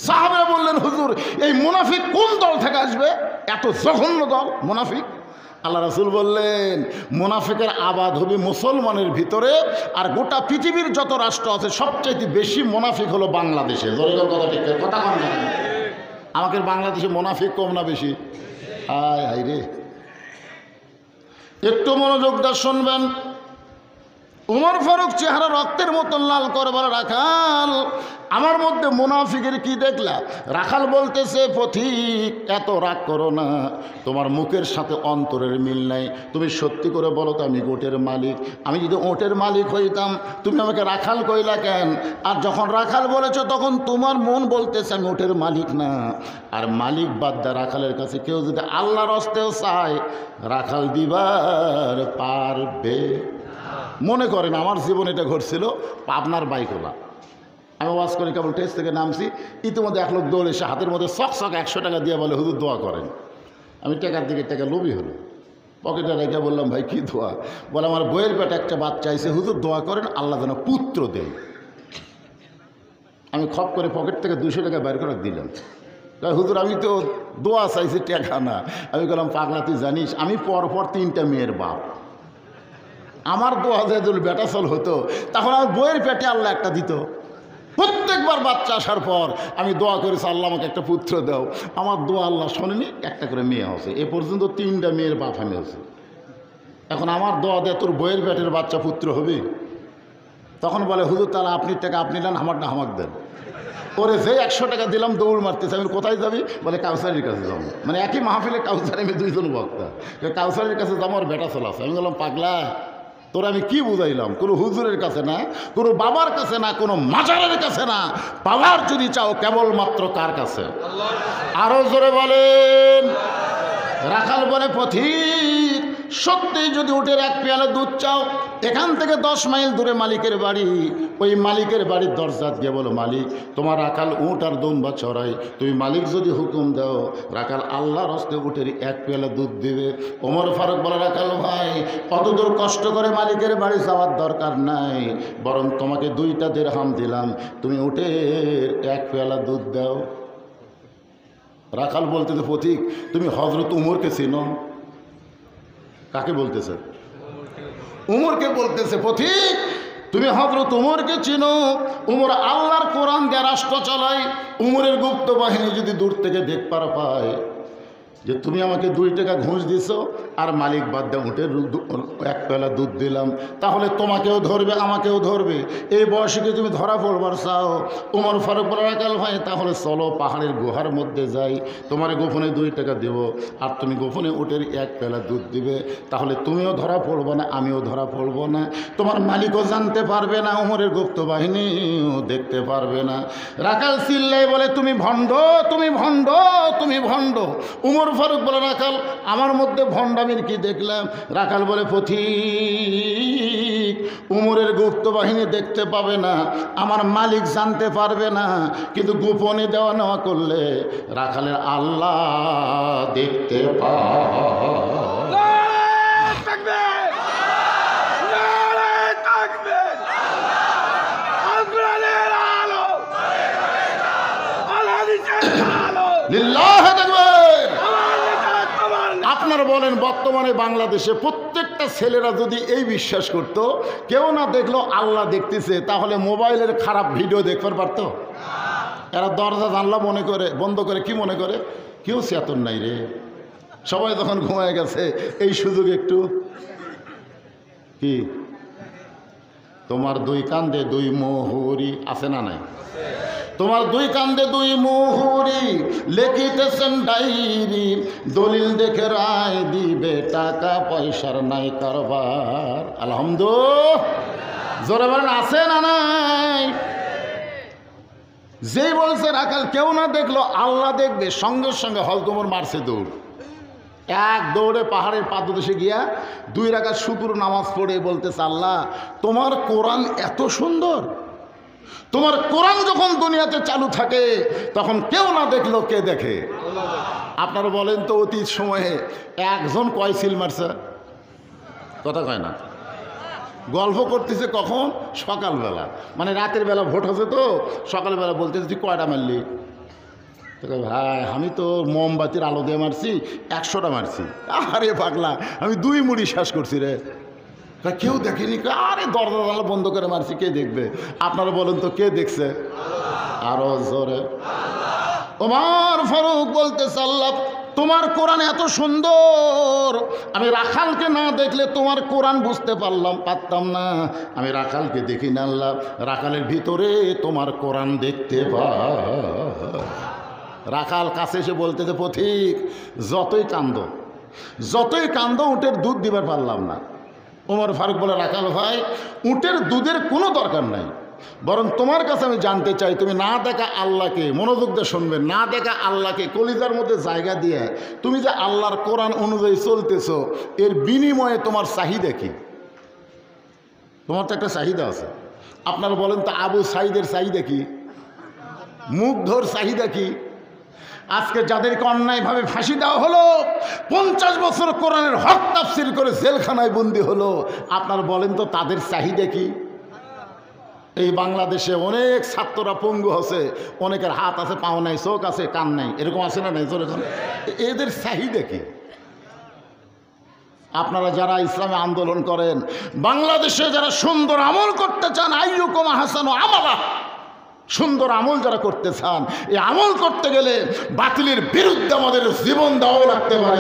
সাহাবীরা বললেন, হুজুর এই মুনাফিক কোন দল থেকে আসবে, এত জঘন্য দল মুনাফিক? আল্লাহ রাসূল বললেন, মুনাফিকের আবাদ হবে মুসলমানের ভিতরে, আর গোটা পৃথিবীর যত রাষ্ট্র আছে সবচেয়ে বেশি মুনাফিক হলো বাংলাদেশে। কথা ঠিক কথা কম না? আমাদের বাংলাদেশে মুনাফিক কম না বেশি? হায় হায় রে, একটু মনোযোগ দিয়ে শুনবেন। ওমর ফারুক চেহারা রক্তের মতন লাল করে বলে, রাখাল আমার মধ্যে মুনাফিকের কি দেখলা? রাখাল বলতেছে, পথিক এত রাগ করো না, তোমার মুখের সাথে অন্তরের মিল নাই। তুমি সত্যি করে বলো তো, আমি ওটের মালিক, আমি যদি ওটের মালিক হইতাম তুমি আমাকে রাখাল কইলা কেন? আর যখন রাখাল বলেছ তখন তোমার মন বলতেছে আমি ওটের মালিক না। আর মালিক বাদ দা রাখালের কাছে কেউ যদি আল্লাহর হস্তেও চায় রাখাল দিবার পারবে? মনে করেন আমার জীবনে এটা ঘটছিল আপনার বাইকওয়ালা। আমি ওয়াজ করে কেবল টেস্ট থেকে নামছি, ইতিমধ্যে এক লোক দৌড়ে এসে হাতের মধ্যে শক 100 টাকা দিয়ে বলে, হুজুর দোয়া করেন। আমি টাকার দিকে টাকা লোভী হলো, পকেটে রেখে বললাম, ভাই কি দোয়া? বলে, আমার বইয়ের পেটে একটা বাচ্চা আইছে, হুজুর দোয়া করেন আল্লাহ যেন পুত্র দেয়। আমি খপ করে পকেট থেকে 200 টাকা বের করে দিলাম। হুজুর আমি তো দোয়া চাইছি, টাকা না। আমি বললাম, পাগলা তুই জানিস আমি পরপর 3টা মেয়ের বাপ, আমার দোয়া যদি বেটা চল হতো তখন আমার বইয়ের পেটে আল্লাহ একটা দিত। প্রত্যেকবার বাচ্চা আসার পর আমি দোয়া করেছি, আল্লাহ আমাকে একটা পুত্র দাও। আমার দোয়া আল্লাহ শোনেনি, একটা করে মেয়ে হচ্ছে। এ পর্যন্ত 3টা মেয়ের বাপ আমি হচ্ছে। এখন আমার দোয়া দেয় তোর বইয়ের পেটের বাচ্চা পুত্র হবে? তখন বলে, হুজুর তাহলে আপনি টাকা আপনি নেন, আমারটা আমাকে দেন। ওরে যে 100 টাকা দিলাম দৌড় মারতেছে। আমি কোথায় যাবি? বলে কাউসারির কাছে যাবো। মানে একই মাহফিলে কাউসারি, আমি 2জন বক্তা, কাউসারির কাছে যাবো, আর বেটা চলে আসে। আমি বললাম, পাগলা তোর আমি কি বুঝাইলাম? কোনো হুজুরের কাছে না, কোনো বাবার কাছে না, কোনো মাজারের কাছে না। পাওয়ার যদি চাও কেবলমাত্র কার কাছে? আরো জোরে বলেন। রাখাল বলে, পথিক সত্যি যদি উটের এক পেয়ালা দুধ চাও, এখান থেকে 10 মাইল দূরে মালিকের বাড়ি, ওই মালিকের বাড়ির দরজা গিয়ে বলো, মালিক তোমার রাখাল উট আর দুম্বা চড়াই, তুমি মালিক যদি হুকুম দাও রাখাল আল্লাহর হস্তে উটের এক পেয়ালা দুধ দিবে। ওমর ফারুক বলে, রাখাল ভাই কত দূর কষ্ট করে মালিকের বাড়ি যাওয়ার দরকার নাই, বরং তোমাকে 2টা দিরহাম দিলাম, তুমি উটের এক পেয়ালা দুধ দাও। রাখাল বলতেছে, পথিক তুমি হযরত উমরকে চিনো? কাকে বলতেছে? উমরকে বলতেছে। পথিক তুমি হযরত উমরকে চিনো? উমর আল্লাহর কোরআন দিয়ে রাষ্ট্র চালায়। উমরের গুপ্ত বাহিনী যদি দূর থেকে দেখবার পায় যে তুমি আমাকে 2 টাকা ঘুষ দিছো আর মালিক বাদ দিয়ে উটের এক পেলা দুধ দিলাম, তাহলে তোমাকেও ধরবে আমাকেও ধরবে। এই বয়সে কি তুমি ধরা পড়বার চাও? উমর ফারুক বলে, রাখাল ভাই তাহলে চলো পাহাড়ের গুহার মধ্যে যাই, তোমার গোপনে 2 টাকা দেব আর তুমি গোপনে উটের এক পেলা দুধ দিবে, তাহলে তুমিও ধরা পড়বো না আমিও ধরা পড়বো না, তোমার মালিকও জানতে পারবে না, উমরের গুপ্ত বাহিনীও দেখতে পারবে না। রাখাল চিল্লাই বলে, তুমি ভণ্ড, তুমি ভণ্ড, তুমি ভণ্ড। উমর ফারুক বলে, রাখাল আমার মধ্যে ভণ্ডামির কি দেখলাম? রাখাল বলে, পথিক উমরের গুপ্ত বাহিনী দেখতে পাবে না, আমার মালিক জানতে পারবে না, কিন্তু গোপনে দেওয়া নেওয়া করলে রাখালের আল্লাহ দেখতে পাবে। আপনারা বলেন বর্তমানে বাংলাদেশে প্রত্যেকটা ছেলেরা যদি এই বিশ্বাস করত কেউ না দেখলো আল্লাহ দেখতেছে, তাহলে মোবাইলের খারাপ ভিডিও দেখতে পারতো? এরা দরজা জানলা মনে করে বন্ধ করে কি মনে করে কেউ চেতন নাই রে, সবাই তখন ঘুমায় গেছে, এই সুযোগ একটু কি তোমার দুই কান্দে দুই মোহরি আছে না নাই? তোমার দুই কান্দে দুই মোহরি লেখিতেছেন ডায়েরি, দলিল দেখে রায় দিবে, টাকা পয়সার নাই কারবার। আলহামদুলিল্লাহ, জোরে বলেন আছে না নাই? যেই বলছে রাখাল কেউ না দেখলো আল্লাহ দেখবে, সঙ্গে সঙ্গে হলকমর মারছে দৌড়, এক দৌড়ে পাহাড়ের পাদদেশে গিয়া 2 রাকাত শুকর নামাজ পড়ে বলতেছে, আল্লাহ তোমার কোরআন এত সুন্দর, তোমার কোরআন যখন দুনিয়াতে চালু থাকে তখন কেউ না দেখলো কে দেখে? আপনারা বলেন তো অতীত সময়ে একজন কয় সিল মারছে? কথা কয় না। গল্প করতেছে কখন? সকালবেলা, মানে রাতের বেলা ভোট হচ্ছে তো, সকালবেলা বলতেছে তুই কয়টা মারলি? ভাই আমি তো মোমবাতির আলো দিয়ে মারছি 100টা মারছি। আরে পাগলা, আমি 2 মুড়ি শ্বাস করছি রে। কেউ দেখেনি? আরে দরজা জানলা বন্ধ করে মারছি, কে দেখবে? আপনারা বলেন তো কে দেখছে? আরো জোরে। ওমর ফারুক বলতেছে, আল্লাহ তোমার কোরআন এত সুন্দর, আমি রাখালকে না দেখলে তোমার কোরআন বুঝতে পারতাম না। আমি রাখালকে দেখি না আল্লাহ, রাখালের ভিতরে তোমার কোরআন দেখতে পাই। রাখাল কাছে এসে বলতেছে, পথিক যতই কান্দ উটের দুধ দিবার পারলাম না। ওমর ফারুক বলে, রাখাল ভাই উটের দুধের কোনো দরকার নাই, বরং তোমার কাছে আমি জানতে চাই, তুমি না দেখা আল্লাহকে, মনোযোগ দিয়ে শুনবেন, না দেখা আল্লাহকে কলিজার মধ্যে জায়গা দিয়ে তুমি যে আল্লাহর কোরআন অনুযায়ী চলতেছ, এর বিনিময়ে তোমার চাহিদা কি? তোমার তো একটা চাহিদা আছে। আপনারা বলেন তো আবু সাইদের চাহিদা কি? মুগ্ধর চাহিদা কি? আজকে যাদেরকে অন্যায়ভাবে ফাঁসি দেওয়া হলো, 50 বছর কোরআনের হক তাফসীর করে জেলখানায় বন্দী হলো, আপনারা বলেন তো তাদের চাহিদা কি? এই বাংলাদেশে অনেক ছাত্ররা পঙ্গু হচ্ছে, অনেকের হাত আছে, পাও নাই, চোখ আছে, কান নাই, এরকম আছে না নাই? এদের চাহিদা কি? আপনারা যারা ইসলামে আন্দোলন করেন, বাংলাদেশে যারা সুন্দর আমল করতে চান, আইয়ুকুম আহসানু আমালা, সুন্দর আমল যারা করতে চান, এই আমল করতে গেলে বাতিলের বিরুদ্ধে আমাদের জীবন দেওয়াও লাগতে পারে।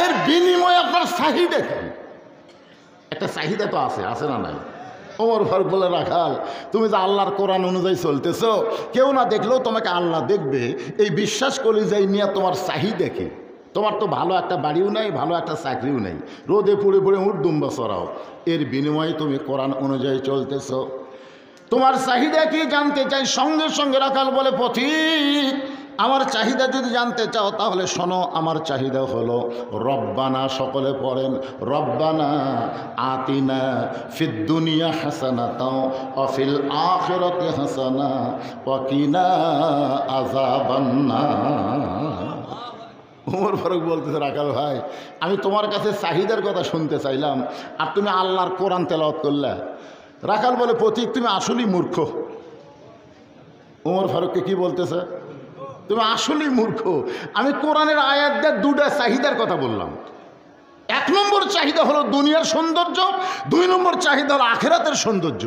এর বিনিময়ে আপনার চাহিদা কি? একটা চাহিদা তো আছে না নাই? ওমর ফারুক বলে, রাখাল তুমি যে আল্লাহর কোরআন অনুযায়ী চলতেছ, কেউ না দেখলেও তোমাকে আল্লাহ দেখবে, এই বিশ্বাস করি যাই নিয়ে তোমার চাহিদা কি? তোমার তো ভালো একটা বাড়িও নাই, ভালো একটা চাকরিও নেই, রোদে পুড়ে পুড়ে উঠ দুম্বা চড়াও, এর বিনিময়ে তুমি কোরআন অনুযায়ী চলতেছ, তোমার চাহিদা কি জানতে চাই। সঙ্গে সঙ্গে রাখাল বলে, পথিক আমার চাহিদা যদি জানতে চাও তাহলে শোনো, আমার চাহিদা হলো রব্বানা, সকলে পড়েন, রব্বানা আতিনা ফিদ দুনিয়া হাসানাতাও ওয়া ফিল আখিরাতি হাসানা ওয়া কিনা আযাবান্নার। ওমর ফারুক বলতেছে, রাখাল ভাই আমি তোমার কাছে চাহিদার কথা শুনতে চাইলাম, আর তুমি আল্লাহর কোরআন তেলাওয়াত করলে। রাখাল বলে, পথিক তুমি আসলেই মূর্খ। ওমর ফারুককে কি বলতেছে? তুমি আসলেই মূর্খ। আমি কোরআনের আয়াত দিয়ে 2টা চাহিদার কথা বললাম। 1 নম্বর চাহিদা হলো দুনিয়ার সৌন্দর্য, 2 নম্বর চাহিদা হলো আখিরাতের সৌন্দর্য।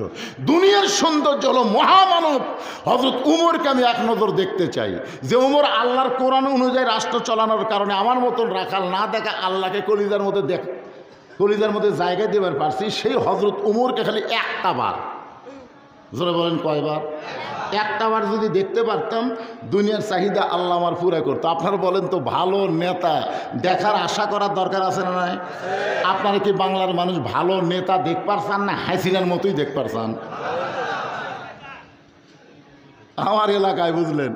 দুনিয়ার সৌন্দর্য হলো মহামানব হযরত উমরকে আমি এক নজর দেখতে চাই, যে উমর আল্লাহর কোরআন অনুযায়ী রাষ্ট্র চালানোর কারণে আমার মতন রাখাল না দেখা আল্লাহকে কলিজার মধ্যে জায়গা দেবার পারছি, সেই হযরত উমরকে খালি একটা বার, জোরে বলেন কয়বার? একটা বার যদি দেখতে পারতাম, দুনিয়ার চাহিদা আল্লাহ আমার পুরা করতো। আপনারা বলেন তো ভালো নেতা দেখার আশা করার দরকার আছে না নাই? আপনারা কি বাংলার মানুষ ভালো নেতা দেখ পারছেন না হাসিনার মতোই দেখ পারছেন? আমার এলাকায় বুঝলেন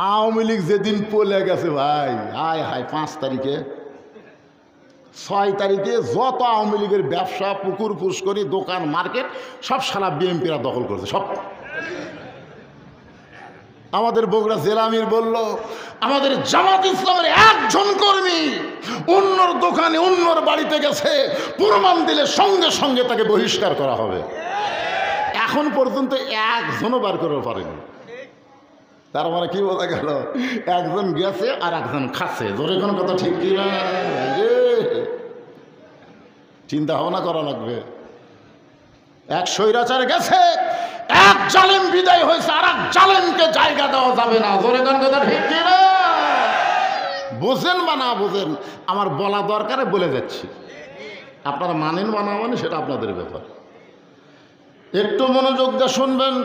আওয়ামী লীগ যেদিন পলে গেছে ভাই, হায় হায়, 5 তারিখে 6 তারিখে যত আওয়ামী লীগের ব্যবসা, পুকুর পুষ্করি, দোকান, মার্কেট সব সারা বিএনপিরা দখল করছে সব। আমাদের বগুড়া জেলা আমির বলল, আমাদের জামাত ইসলামের একজন কর্মী অন্যর দোকানে অন্যর বাড়িতে গেছে, প্রমাণ দিলে সঙ্গে সঙ্গে তাকে বহিষ্কার করা হবে। এখন পর্যন্ত একজনও বার করতে পারেনি। তার মানে কি বোঝা গেল, একজন গেছে আর একজন খাচ্ছে। জোরে কোনো কথা ঠিক কি না? চিন্তা ভাবনা করা লাগবে। এক স্বৈরাচার গেছে, এক জালেম বিদায় হয়েছে, আর এক জালেমকে জায়গা দেওয়া যাবে না। জোরে কোনো কথা ঠিক কি না? বোঝেন বা না বোঝেন, আমার বলা দরকারে বলে যাচ্ছি। আপনারা মানেন বা না মানেন সেটা আপনাদের ব্যাপার। একটু মনোযোগ দিয়ে শুনবেন।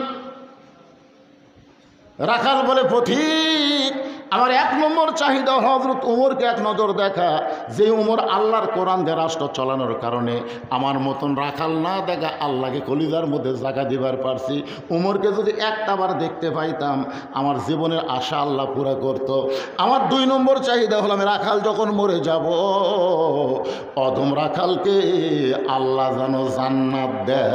রাখাল বলে, পথিক, আমার এক নম্বর চাহিদা হযরত উমরকে এক নজর দেখা। যে উমর আল্লাহর কোরআন দিয়ে রাষ্ট্র চালানোর কারণে আমার মতন রাখাল না দেখা আল্লাহকে কলিজার মধ্যে জায়গা দিবার পারছি। উমরকে যদি একটাবার দেখতে পাইতাম আমার জীবনের আশা আল্লাহ পুরা করত। আমার 2 নম্বর চাহিদা হলো, আমি রাখাল যখন মরে যাব, অধম রাখালকে আল্লাহ যেন জান্নাত দেয়।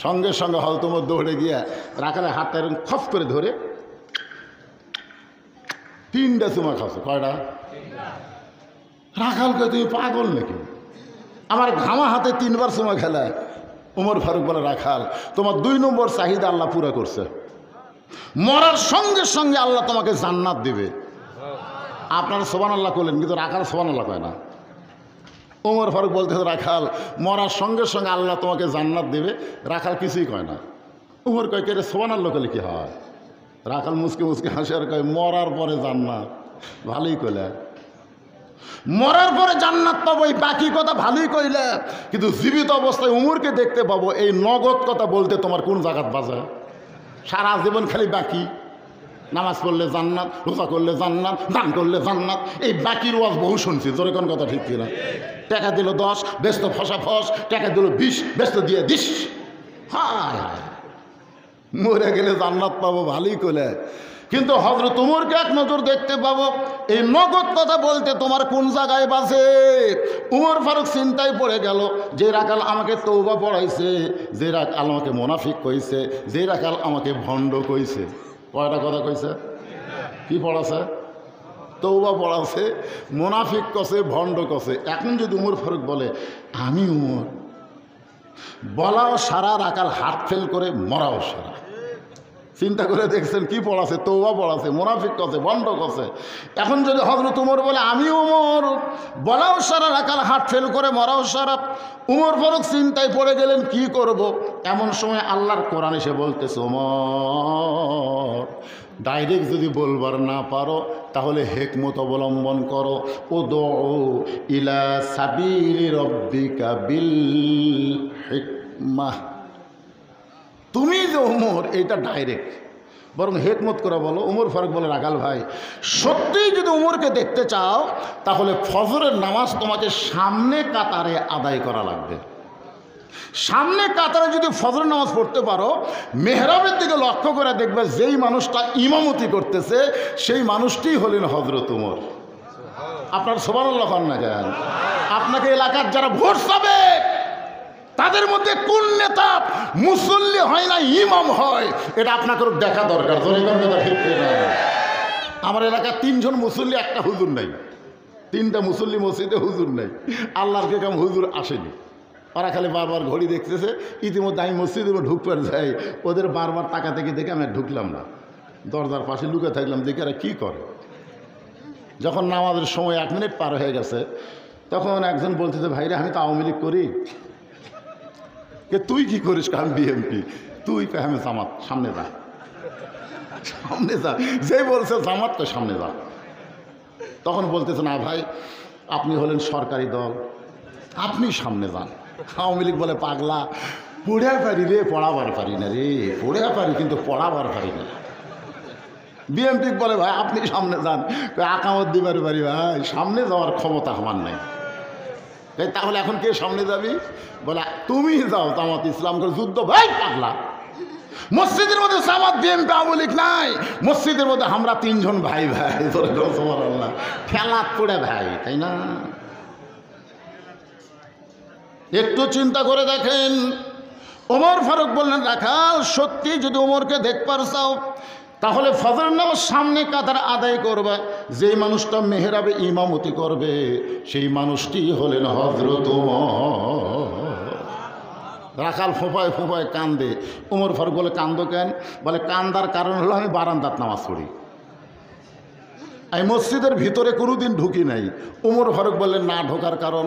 সঙ্গে সঙ্গে হয়তো উমর দৌড়ে গিয়া রাখালের হাতটা এরকম খপ করে ধরে 3টা চুমা খাচ্ছ। কয়টা? রাখালকে তুমি পাগল নাকি? আমার ঘামা হাতে 3বার চুমা খেলায়। উমর ফারুক বলে, রাখাল, তোমার 2 নম্বর চাহিদা আল্লাহ পুরা করছে। মরার সঙ্গে সঙ্গে আল্লাহ তোমাকে জান্নাত দিবে। আপনারা সুবহানাল্লাহ করলেন, কিন্তু রাখাল সুবহানাল্লাহ কয় না। উমর ফারুক বলতে, রাখাল, মরার সঙ্গে সঙ্গে আল্লাহ তোমাকে জান্নাত দেবে। রাখাল কিছুই কয় না। উমর কয়, কে রে সুবহানাল্লাহ করলে কি হয়? রাখাল মুসকে মুসকে হাসে আর কয়, মরার পরে জান্নাত। ভালোই কইলে, মরার পরে জান্নাত পাবো, এই বাকি কথা ভালোই কইলে, কিন্তু জীবিত অবস্থায় উমরকে দেখতে পাবো, এই নগদ কথা বলতে তোমার কোন জায়গাত বাজায়? সারা জীবন খালি বাকি। নামাজ পড়লে জান্নাত, রোজা করলে জান্নাত, দান করলে জান্নাত, এই বাকির ওয়াজ বহু শুনছি। জোরে কোন কথা ঠিক কিনা? টাকা দিল 10, ব্যস্ত ফসা ফস, টাকা দিল 20, ব্যস্ত দিয়ে দিস। হায় হায়, মরে গেলে জান্নাত পাবো, ভালোই কইলে, কিন্তু হযরত উমরকে এক নজর দেখতে পাবো, এই নগদ কথা বলতে তোমার কোন জায়গায় বাজে? উমর ফারুক চিন্তায় পড়ে গেল। যে রাখাল আমাকে তওবা পড়াইছে, যে রাখাল আমাকে মুনাফিক কইছে, যে রাখাল আমাকে ভণ্ড কইছে। কয়টা কথা কইছে? কি পড়াছে? তওবা পড়াছে, মুনাফিক কছে, ভণ্ড কছে। এখন যদি উমর ফারুক বলে আমি উমর, বলাও সারা, রাখাল হাত ফেল করে মরাও সারা। চিন্তা করে দেখছেন কি পড়াছে? তওবা পড়াছে, মুনাফিক কছে, ভণ্ড কছে। এখন যদি হযরত উমর বলে আমি উমর, বলাও সারা, রাখাল হাত ফেল করে মরাও সারা, উমর ফারুক চিন্তায় পড়ে গেলেন কি করব। এমন সময় আল্লাহর কোরআন এসে বলতেছে, ওমর, ডাইরেক্ট যদি বলবার না পারো তাহলে হিকমত অবলম্বন করো। উদউ ইলা সাবিলি রাব্বিকা বিল হিকমাহ। তুমি যে উমর, এইটা ডাইরেক্ট, বরং হিকমত করে বলো। উমর ফারুক বলে, রাখাল ভাই, সত্যিই যদি উমরকে দেখতে চাও তাহলে ফজরের নামাজ তোমাকে সামনে কাতারে আদায় করা লাগবে। সামনে কাতারে যদি ফজরের নামাজ পড়তে পারো, মেহরাবের দিকে লক্ষ্য করে দেখবে যেই মানুষটা ইমামতি করতেছে সেই মানুষটিই হলেন হযরত উমর। আপনার সুবহানাল্লাহ না কেন? আপনাকে এলাকার যারা ভোট পাবে তাদের মধ্যে কোন নেতা মুসল্লি হয় না, ইমাম হয়, এটা আপনাকে দেখা দরকার। আমার এলাকার 3 জন মুসল্লি, একটা হুজুর নাই। 3টা মুসল্লি মসজিদে, হুজুর নাই। আল্লাহর কে কাম হুজুর আসেনি। ওরা খালি বারবার ঘড়ি দেখতেছে। ইতিমধ্যে আমি মসজিদে ঢুকবার যাই, ওদের বারবার টাকা থেকে দেখে আমি ঢুকলাম না, দরজার পাশে লুকে থাকলাম, দেখে এরা কী করে। যখন নামাজের সময় 1 মিনিট পার হয়ে গেছে, তখন একজন বলতেছে, ভাইরে আমি তো আওয়ামী লীগ করি। কে তুই কি করিস? আমি বিএনপি। তুই আমি জামাত। সামনে যা, সামনে যা। যে বলছে জামাত, তো সামনে যা। তখন বলতেছে, না ভাই, আপনি হলেন সরকারি দল, আপনি সামনে যান। আওয়ামী লীগ বলে, পাগলা, পড়ে পারি রে, পড়াবার পারি না রে, পড়ে পারি কিন্তু পড়াবার পারি না। বিএনপি বলে, ভাই আপনি সামনে যান। আকামত দিবার পারি ভাই, সামনে যাওয়ার ক্ষমতা আমার নাই। তাহলে এখন কে সামনে যাবি? বলে তুমি যাও, জামাত ইসলাম করে যুদ্ধ। ভাই পাগলা, মসজিদের মধ্যে জামাত বিএনপি আওয়ামী লীগ নাই, মসজিদের মধ্যে আমরা 3 জন ভাই ভাই, খেলাত পড়ে ভাই, তাই না? একটু চিন্তা করে দেখেন। ওমর ফারুক বললেন, রাখাল, সত্যি যদি ওমরকে দেখবার চাও তাহলে ফজর নামাজ সামনে কাতার আদায় করবে। যেই মানুষটা মেহরাবে ইমামতি করবে সেই মানুষটি হলেন হযরত ওমর। রাখাল ফোঁপায় ফোঁপায় কান্দে। ওমর ফারুক বলে, কান্দো কেন? বলে, কান্দার কারণ হলো আমি বারান্দাত নামাজ পড়ি, আমি মসজিদের ভিতরে কোনোদিন ঢুকি নাই। ওমর ফারুক বললেন, না ঢোকার কারণ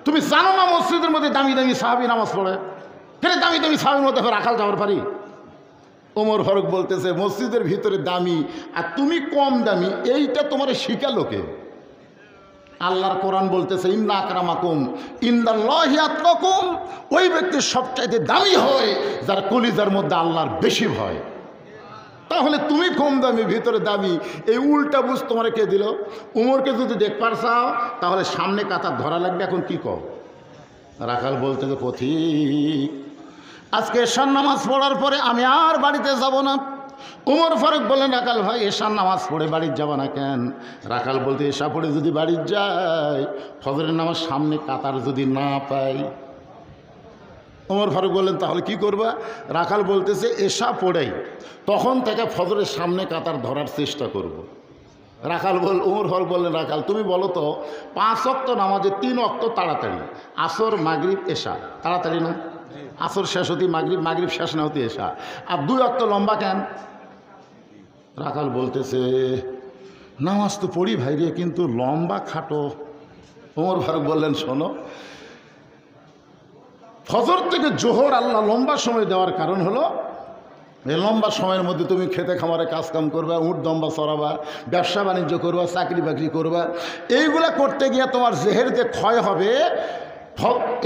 তুমি জানো না মসজিদের মধ্যে দামি দামি সাহাবী নামাজ পড়ে, ফের দামি দামি সাহাবীর মধ্যে রাখাল যাওয়ার পারি? ওমর ফারুক বলতেছে, মসজিদের ভিতরে দামি আর তুমি কম দামি, এইটা তোমার শিখালো কে? আল্লাহর কোরআন বলতেছে, ইন্না আকরামাকুম ইনদাল্লাহি আতকাকুম, ওই ব্যক্তি সবচাইতে দামি হয় যার কলিজার মধ্যে আল্লাহর বেশি ভয়। তাহলে তুমি কম দামি ভিতরে দামি, এই উল্টা বুঝ তোমার কে দিল? উমরকে যদি দেখবার চাও তাহলে সামনে কাতার ধরা লাগবে। এখন কি কও? রাখাল বলতেছে, পথিক আজকে এশার নামাজ পড়ার পরে আমি আর বাড়িতে যাব না। উমর ফারুক বললেন, রাখাল ভাই এশার নামাজ পড়ে বাড়ির যাব না কেন? রাখাল বলতে, এশা পড়ে যদি বাড়ির যাই, ফজরের নামাজ সামনে কাতার যদি না পাই। উমর ফারুক বললেন, তাহলে কি করবা? রাখাল বলতেছে, এশা পড়েই তখন থেকে ফজরের সামনে কাতার ধরার চেষ্টা করব। রাখাল উমর ফারুক বললেন, রাখাল তুমি বলো তো 5 ওয়াক্ত নামাজে 3 ওয়াক্ত তাড়াতাড়ি, আসর মাগরিব এশা তাড়াতাড়ি না? আসর শেষ হতে মাগরিব, মাগরিব শেষ না হতে এশা, আর 2 ওয়াক্ত লম্বা কেন? রাখাল বলতেছে, নামাজ তো পড়ি ভাই রে, কিন্তু লম্বা খাটো। ওমর ফারুক বললেন, শোনো, ফজর থেকে জোহর আল্লাহ লম্বা সময় দেওয়ার কারণ হলো এই লম্বা সময়ের মধ্যে তুমি খেতে খামারে কাজকাম করবা, উট দম্বা চড়াবা, ব্যবসা বাণিজ্য করবা, চাকরি বাকরি করবা। এইগুলা করতে গিয়ে তোমার জেহের যে ক্ষয় হবে,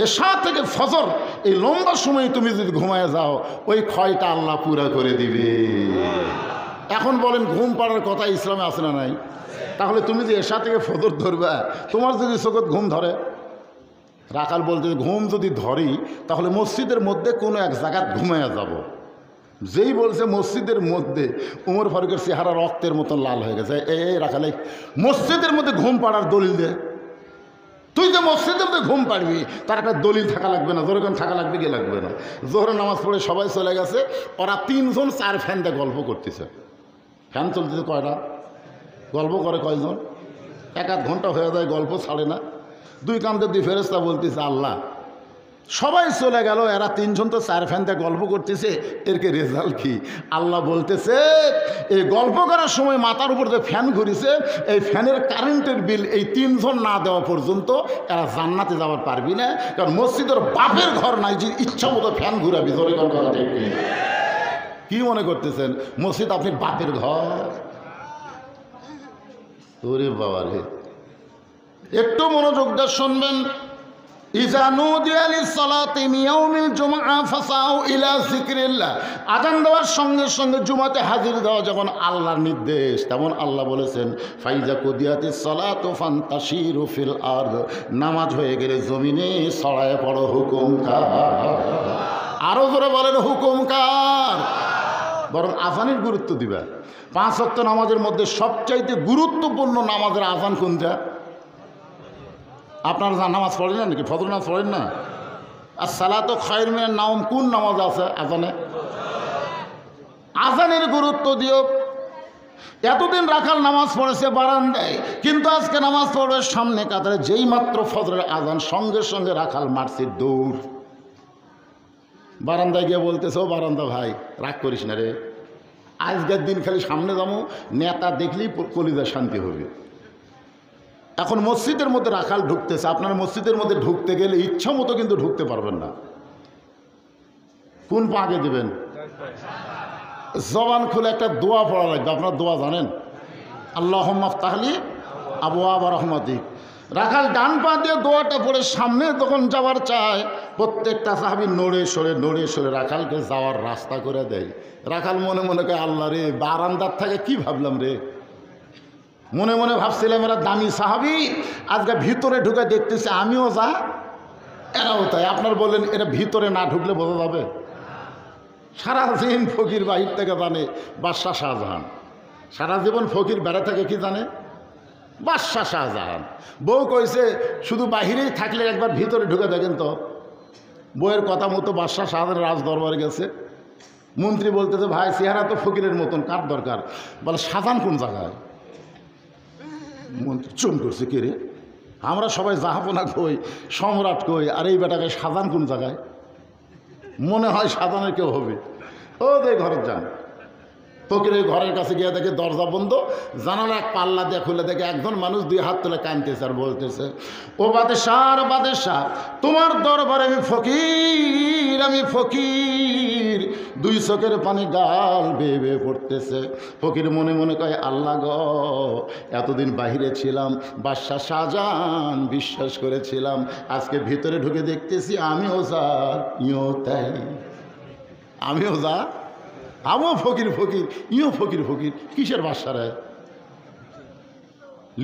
এশা থেকে ফজর এই লম্বা সময়ে তুমি যদি ঘুমায় যাও, ওই ক্ষয়টা আল্লাহ পুরা করে দিবে। এখন বলেন, ঘুম পাড়ার কথা ইসলামে আছে না নাই? তাহলে তুমি যে এশা থেকে ফজর ধরবা, তোমার যদি চোখত ঘুম ধরে, রাখাল বলতে, ঘুম যদি ধরি তাহলে মসজিদের মধ্যে কোনো এক জায়গায় ঘুমাইয়া যাব। যেই বলছে মসজিদের মধ্যে, উমর ফারুকের চেহারা রক্তের মতন লাল হয়ে গেছে। এই রাখালে মসজিদের মধ্যে ঘুম পাড়ার দলিল দে। তুই যে মসজিদের মধ্যে ঘুম পাড়বি তার একটা দলিল থাকা লাগবে না? যেরকম থাকা লাগবে, কি লাগবে না? জোহরের নামাজ পড়ে সবাই চলে গেছে, ওরা 3 জন 4 ফ্যান দিয়ে গল্প করতেছে। ফ্যান চলতেছে কয়টা? গল্প করে কয়জন? 1-1 ঘন্টা হয়ে যায়, গল্প ছাড়ে না। 2 কান্দে 2 ফেরেশতা বলতেছে, আল্লাহ সবাই চলে গেল, এরা 3 জন তো 4 ফ্যান দিয়ে গল্প করতেছে, এরকে রেজাল্ট কি? আল্লাহ বলতেছে, এই গল্প করার সময় মাথার উপর যে ফ্যান ঘুরিছে, এই ফ্যানের কারেন্টের বিল এই 3 জন না দেওয়া পর্যন্ত এরা জান্নাতে যাওয়ার পারবি না। কারণ মসজিদের বাপের ঘর নাই যে ইচ্ছা মতো ফ্যান ঘুরাবি। ধরে কথা কি মনে করতেছেন মসজিদ আপনি বাপের ঘর? ওরে বাবা রে, একটু মনোযোগ দিয়ে শুনবেন। আযান দেওয়ার সঙ্গে সঙ্গে জুমাতে হাজির দেওয়া যখন আল্লাহর নির্দেশ, তেমন আল্লাহ বলেছেন, ফাইজা কুদিয়াতিস সালাতু ফান্তাশিরু ফিল আরদ, নামাজ হয়ে গেলে জমিনে ছড়ায় পড়ো। হুকুম কার? আরো জোরে বলেন, হুকুম কার? বরং আজানের গুরুত্ব দিবা। 5 ওয়াক্ত নামাজের মধ্যে সবচাইতে গুরুত্বপূর্ণ নামাজের আজান কোনটা? আপনারা নামাজ পড়েন না নাকি? ফজর নামাজ পড়েন না? আর সালাতু খায়রুম মিনান নাওম কোন নামাজ আছে আজানে? আজানের গুরুত্ব দিও। এতদিন রাখাল নামাজ পড়েছে বারান্দায়, কিন্তু আজকে নামাজ পড়বে সামনে কাতারে। যেই মাত্র ফজরের আজান, সঙ্গে সঙ্গে রাখাল মারছে দৌড়। বারান্দায় গিয়ে বলতেছে, ও বারান্দা ভাই, রাগ করিস না রে, আজকের দিন খালি সামনে যাবো, নেতা দেখলেই কলিজা শান্তি হবে। এখন মসজিদের মধ্যে রাখাল ঢুকতেছে, আপনার মসজিদের মধ্যে ঢুকতে গেলে ইচ্ছা মতো কিন্তু ঢুকতে পারবেন না। কোন পা আগে দেবেন? জবান খুলে একটা দোয়া পড়া লাগবে। আপনার দোয়া জানেন? আল্লাহুম্মা ফতাহলি আবওয়াবা রাহমাতিক। রাখাল ডান পা দিয়ে দোয়াটা পড়ে সামনে যখন যাওয়ার চায়, প্রত্যেকটা সাহাবী নড়ে সরে রাখালকে যাওয়ার রাস্তা করে দেয়। রাখাল মনে মনে কয়, আল্লাহ রে, বারান্দার থেকে কি ভাবলাম রে, মনে মনে ভাবছিলাম এরা দামি সাহাবী, আজকে ভিতরে ঢুকে দেখতেছে আমিও যা, এরাও তাই। আপনার বলেন, এরা ভিতরে না ঢুকলে বোঝা যাবে? সারা জীবন ফকির বাহির থেকে জানে বাদশাহ শাহজাহান, সারা জীবন ফকির বেড়া থেকে কি জানে? বাদশাহ শাহজাহান। বউ কইছে, শুধু বাহিরেই থাকলে একবার ভিতরে ঢুকে দেখেন তো। বউয়ের কথা মতো বাদশাহ শাহজাহান রাজ দরবারে গেছে। মন্ত্রী বলতেছে, ভাই চেহারা তো ফকিরের মতন, কার দরকার? বলে, শাহজাহান কোন জায়গায়? মন্ত্রী চুম করছে, কে রে, আমরা সবাই জাহাপনা কই, সম্রাট কই, আর এই বেটাকে শাহজাহান কোন জায়গায়? মনে হয় সাধারণ কেউ হবে। ও দে ঘরে যান, ফকিরের ঘরের কাছে গিয়ে দেখে দরজা বন্ধ, জানালা এক পাল্লা দিয়ে খুলে দেখে একজন মানুষ দুই হাত তুলে কাঁদতেছে আর বলতেছে, ও বাদশাহ বাদশাহ, তোমার দরবারে আমি ফকির, আমি ফকির। দুই চোখের পানি গাল বেয়ে বেয়ে পড়তেছে। ফকির মনে মনে কয়, আল্লাহ গ, এতদিন বাহিরে ছিলাম, বাদশাহ শাহজাহান বিশ্বাস করেছিলাম, আজকে ভিতরে ঢুকে দেখতেছি আমিও যা ইও তাই, আমিও যা, আমিও ফকির ফকির, ইও ফকির ফকির। কিসের বাদশা রে?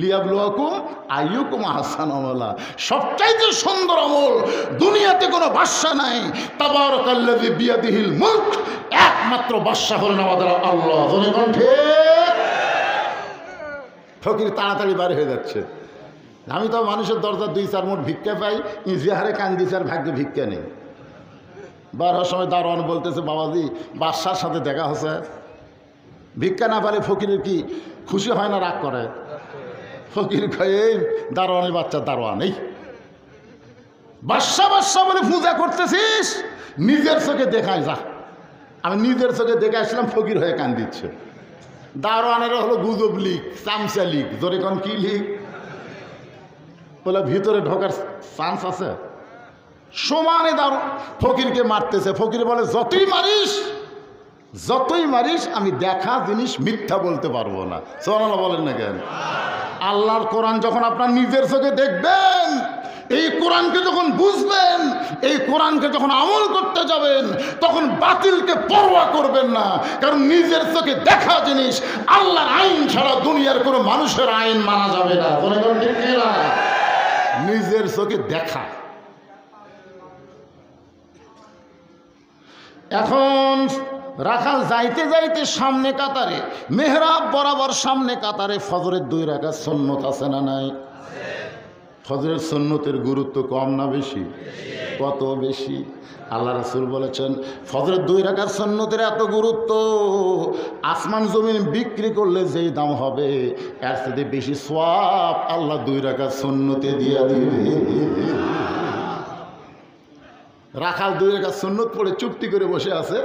লিয়াবলুয়াকুম আইয়ুকুম আহসানু আমালা, সবচাইতে সুন্দর আমল দুনিয়াতে কোনো বাদশা নাই। তাবারাকাল্লাযী বিয়াদিহিল মুলক, একমাত্র বাদশা হলেন আমাদের আল্লাহ। ঠিক। ফকির তাড়াতাড়ি বাড়ি হয়ে যাচ্ছে। আমি তো মানুষের দরজা দুই চার মোট ভিক্ষা পাই, ইজিহারে কান্দিছে আর ভাগ্যে ভিক্ষা নেই। বার হওয়ার সময় দারোয়ান বলতেছে, বাবাজি বাদশার সাথে দেখা হচ্ছে। ভিক্ষা না পারে ফকিরের কি খুশি হয় না রাগ করে? ফকির কয়, এই দারোয়ানের বাচ্চা দারোয়ান, এই বাদশা বাদশা বলে পূজা করতেছিস, নিজের চোখে দেখায় যা। আমি নিজের চোখে দেখে আসলাম, ফকির হয়ে কান দিচ্ছে। দারোয়ানেরও হলো গুজব লিগ, চামচা লিগ, জোরে কোন কি লিগ বলে, ভিতরে ঢোকার চান্স আছে। সমানে দারোয়ান ফকিরকে মারতেছে। ফকির বলে, যতই মারিস আমি দেখা জিনিস মিথ্যা বলতে পারবো না। সুবহানাল্লাহ বলেন না কেন? আল্লাহর কোরআন যখন আপনার নিজের চোখে দেখবেন, এই কোরআনকে যখন বুঝবেন, এই কোরআনকে যখন আমল করতে যাবেন, তখন বাতিলকে পরোয়া করবেন না। কারণ নিজের চোখে দেখা জিনিস, আল্লাহর আইন ছাড়া দুনিয়ার কোনো মানুষের আইন মানা যাবে না। নিজের চোখে দেখা। এখন রাখাল যাইতে যাইতে সামনে কাতারে, মেহরাব বরাবর সামনে কাতারে ফজরের 2 রাকাত সুন্নত আছে না নাই? ফজরের সুন্নতের গুরুত্ব কম না বেশি? কত বেশি! আল্লাহ রাসূল বলেছেন, ফজরের 2 রাকাত সুন্নতের এত গুরুত্ব, আসমান জমিন বিক্রি করলে যেই দাম হবে, এর সাথে বেশি সওয়াব আল্লাহ 2 রাকাত সুন্নতে দিয়ে দিবে। রাখাল 2 রাকাত সুন্নত পড়ে চুপটি করে বসে আছে।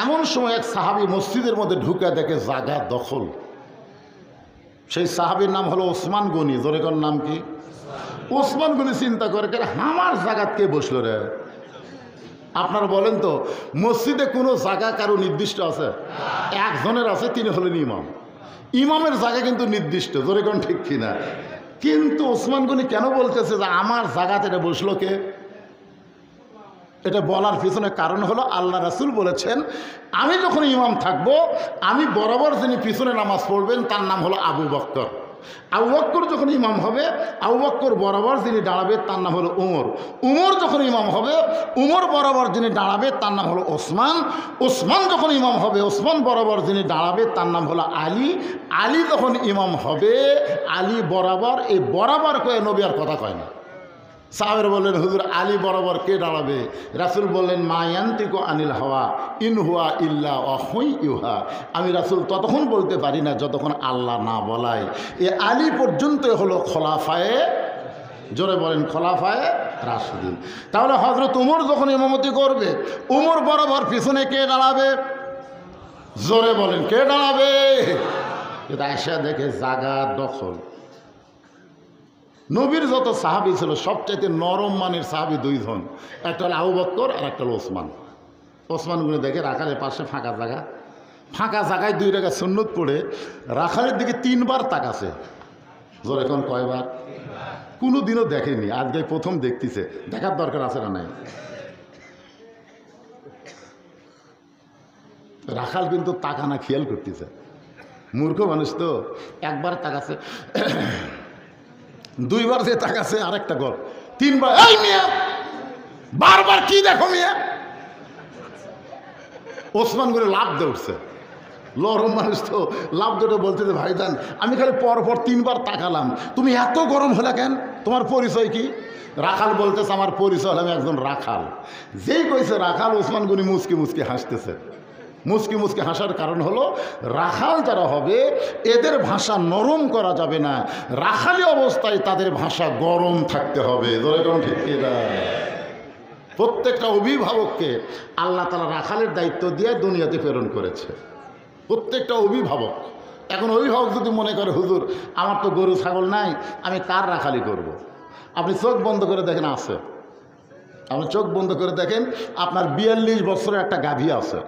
এমন সময় এক সাহাবী মসজিদের মধ্যে ঢুকে দেখে জায়গা দখল। সেই সাহাবীর নাম হলো ওসমান গনি। জোরে কোন নাম কি? ওসমান গনি চিন্তা করে, আমার জায়গাত কে বসলো রে? আপনারা বলেন তো, মসজিদে কোনো জায়গা কারো নির্দিষ্ট আছে? একজনের আছে, তিনি হলেন ইমাম। ইমামের জায়গা কিন্তু নির্দিষ্ট। জোরে কোন ঠিক কিনা? কিন্তু ওসমান গনি কেন বলতেছে যে আমার জায়গাতে এটা বসলো কে? এটা বলার পিছনে কারণ হলো, আল্লাহ রাসূল বলেছেন, আমি যখন ইমাম থাকবো, আমি বরাবর যিনি পিছনে নামাজ পড়বেন তার নাম হলো আবু বকর। আবু বকর যখন ইমাম হবে, আবু বকর বরাবর যিনি দাঁড়াবে তার নাম হলো উমর। উমর যখন ইমাম হবে, উমর বরাবর যিনি দাঁড়াবে তার নাম হলো ওসমান। ওসমান যখন ইমাম হবে, ওসমান বরাবর যিনি দাঁড়াবে তার নাম হলো আলী। আলী যখন ইমাম হবে, আলী বরাবর, এই বরাবর কয়ে নবী আর কথা কয় না। সাহাবেরা বললেন, হুজুর আলী বরাবর কে দাঁড়াবে? রাসূল বললেন, মা ইয়ান্তিকু আনিল হাওয়া ইন হুয়া ইল্লা ওয়াহয়ুন ইউহা। আমি রাসূল ততক্ষণ বলতে পারি না যতক্ষণ আল্লাহ না বলায়। এ আলী পর্যন্ত হলো খোলাফায়ে, জোরে বলেন, খোলাফায়ে রাশিদিন। তাহলে হযরত উমর যখন ইমামতি করবে, উমর বরাবর পিছনে কে দাঁড়াবে? জোরে বলেন, কে দাঁড়াবে? এটা এসে দেখে জায়গা দখল। নবীর যত সাহাবী ছিল সবচাইতে নরম মানের সাহাবী 2 জন, একটা হলো আবু বকর আর একটা হলো ওসমান। ওসমান গুলো দেখে রাখালের পাশে ফাঁকা জায়গা, ফাঁকা জায়গায় 2 রাকাত সুন্নত পড়ে রাখালের দিকে 3 বার তাকাছে। জোরে এখন কয়বার? কোনো দিনও দেখেনি, আজকে প্রথম দেখতেছে। দেখার দরকার আছে না নাই? রাখাল কিন্তু তাকানা খেয়াল করতেছে, মূর্খ মানুষ তো। একবার তাকাছে, 2 বার যে তাকাছে, আরেকটা গল, 3 বার। এই মিয়া, বারবার কি দেখো মিয়া? ওসমান করে লাভ দিয়ে উঠছে। লরম মানুষ তো লাভ দুটো বলতেছে, ভাইজান আমি খালি পরপর 3 বার তাকালাম, তুমি এত গরম হলে কেন? তোমার পরিচয় কি? রাখাল বলতেছে, আমার পরিচয় হলো আমি একজন রাখাল। যেই কইছে রাখাল, ওসমান গনি মুচকি মুচকি হাসতেছে। মুচকি মুচকি হাসার কারণ হলো, রাখাল যারা হবে এদের ভাষা নরম করা যাবে না, রাখালি অবস্থায় তাদের ভাষা গরম থাকতে হবে। ঠিক না? প্রত্যেকটা অভিভাবককে আল্লাহ তাআলা রাখালের দায়িত্ব দিয়ে দুনিয়াতে প্রেরণ করেছে, প্রত্যেকটা অভিভাবক। এখন অভিভাবক যদি মনে করে হুজুর আমার তো গরু ছাগল নাই, আমি কার রাখালি করব। আপনি চোখ বন্ধ করে দেখেন আছে, আপনি চোখ বন্ধ করে দেখেন আপনার 42 বছরের একটা গাভী আছে,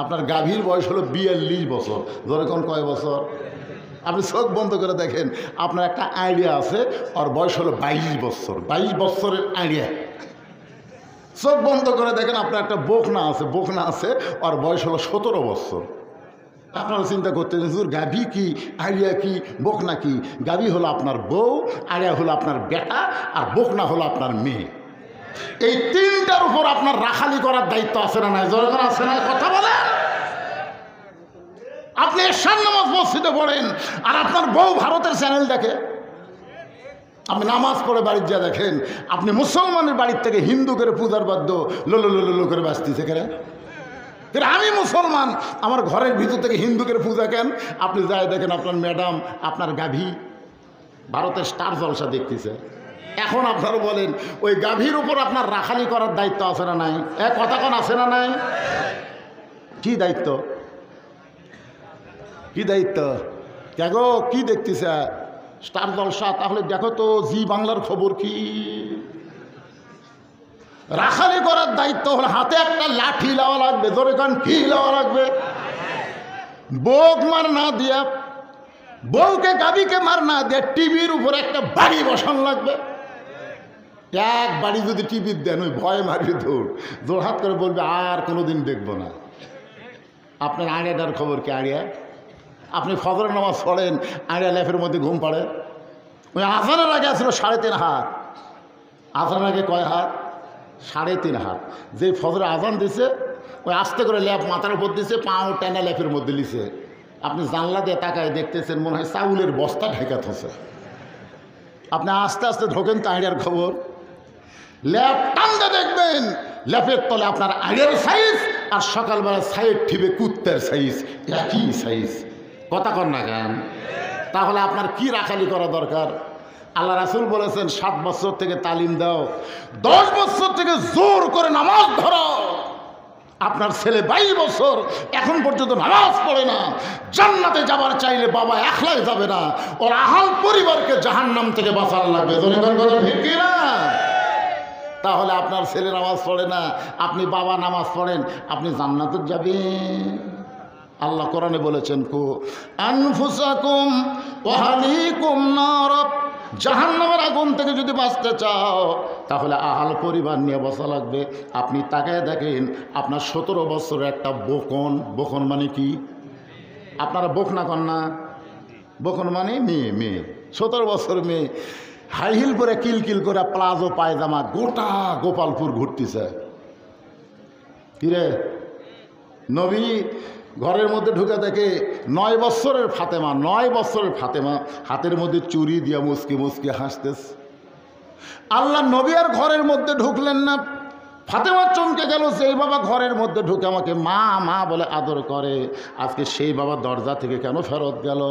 আপনার গাভীর বয়স হলো 42 বছর। ধরে কোন কয় বছর? আপনি চোখ বন্ধ করে দেখেন আপনার একটা আইডিয়া আছে, ওর বয়স হলো 22 বছর, 22 বছরের আইডিয়া। চোখ বন্ধ করে দেখেন আপনার একটা বকনা আছে, ওর বয়স হলো 17 বছর। আপনারা চিন্তা করতেন হুজুর গাভী কি, আইডিয়া কি, বকনা কি? গাভী হলো আপনার বউ, আইডিয়া হলো আপনার বেটা, আর বকনা হলো আপনার মেয়ে। এই তিনটার উপর আপনার রাখালি করার দায়িত্ব আছে না নাই? জোরে করে আছে না? কথা বলেন। আপনি এশার নামাজ মসজিদে পড়েন আর আপনার বউ ভারতের চ্যানেল দেখে। আপনি নামাজ পড়ে বাড়ির যা দেখেন আপনি মুসলমানের বাড়ির থেকে হিন্দু করে পূজার বাদ্য লো করে বাঁচতেছে কেন? আমি মুসলমান, আমার ঘরের ভিতর থেকে হিন্দু করে পূজা কেন? আপনি যাই দেখেন আপনার ম্যাডাম, আপনার গাভী ভারতের স্টার জলসা দেখতেছে। এখন আপনারা বলেন ওই গাভীর উপর আপনার রাখালি করার দায়িত্ব আছে না নাই? এক কথা কোন আছে না নাই? কি দায়িত্ব? কি দায়িত্ব? দেখো কি দেখতেছে স্টার জলসা, তাহলে দেখো তো জি বাংলার খবর কি। রাখালি করার দায়িত্ব হলো হাতে একটা লাঠি লওয়া লাগবে। ধরে কারণ কি লওয়া লাগবে? বোক মার না দিয়া, বউকে গাভীকে মার না দিয়ে টিভির উপর একটা বাড়ি বসান লাগবে। এক বাড়ি যদি টিভির দেন ওই ভয় মারি দৌড় হাত করে বলবে আর কোনোদিন দেখবো না। আপনার আড়িয়াটার খবর কি? আড়িয়া আপনি ফজরের নামাজ পড়েন, আড়িয়া ল্যাপের মধ্যে ঘুম পাড়ে। ওই আজানের আগে আসলো 3.5 হাত, আজানের আগে কয় হাত? 3.5 হাত। যে ফজরে আজান দিছে ওই আস্তে করে ল্যাপ মাথার উপর দিছে, পাও টানা ল্যাপের মধ্যে লিছে। আপনি জানলা দিয়ে তাকায় দেখতেছেন মনে হয় চাউলের বস্তা ঢেকা থসে। আপনি আস্তে আস্তে ঢোকেন তো আড়িয়ার খবর, ল্যাপ টানতে দেখবেন ল্যাপের তলে আপনার আড়িয়ার সাইজ আর সকালবেলা সাইড ঠিবে কুত্তের সাইজ, একই সাইজ। কথা কর না কেন? তাহলে আপনার কি রাখালি করা দরকার? আল্লাহ রাসূল বলেছেন 7 বছর থেকে তালিম দাও, 10 বছর থেকে জোর করে নামাজ ধরো। আপনার ছেলে 22 বছর এখন পর্যন্ত নামাজ পড়ে না, জান্নাতে যাবার চাইলে বাবা একলাই যাবে না, ওর আহাল পরিবারকে জাহান্নাম থেকে বাঁচানো লাগবে। ঠিক কি না? তাহলে আপনার ছেলে নামাজ পড়ে না, আপনি বাবা নামাজ পড়েন, আপনি জান্নাতে যাবেন। আল্লাহ কোরআনে বলেছেন কু আনফুসাকুম ওয়া আহলিকুম নার, জাহান্নামের আগুন থেকে যদি বাঁচতে চাও তাহলে আহাল পরিবার নিয়ে বসা লাগবে। আপনি তাকায় দেখেন আপনার 17 বছরের একটা বকন মানে কি? আপনারা বকনা কন্যা, বকন মানে মেয়ে 17 বছর মেয়ে, হাই হিল করে কিলকিল করে প্লাজো পায়জামা গোটা গোপালপুর ঘুরতেছে। কিরে নবী ঘরের মধ্যে ঢুকে দেখে 9 বছরের ফাতেমা হাতের মধ্যে চুরি দিয়া মুসকি মুসকি হাসতেছে। আল্লাহ নবী আর ঘরের মধ্যে ঢুকলেন না। ফাতেমা চমকে গেল, সেই বাবা ঘরের মধ্যে ঢুকে আমাকে মা মা বলে আদর করে, আজকে সেই বাবা দরজা থেকে কেন ফেরত গেল?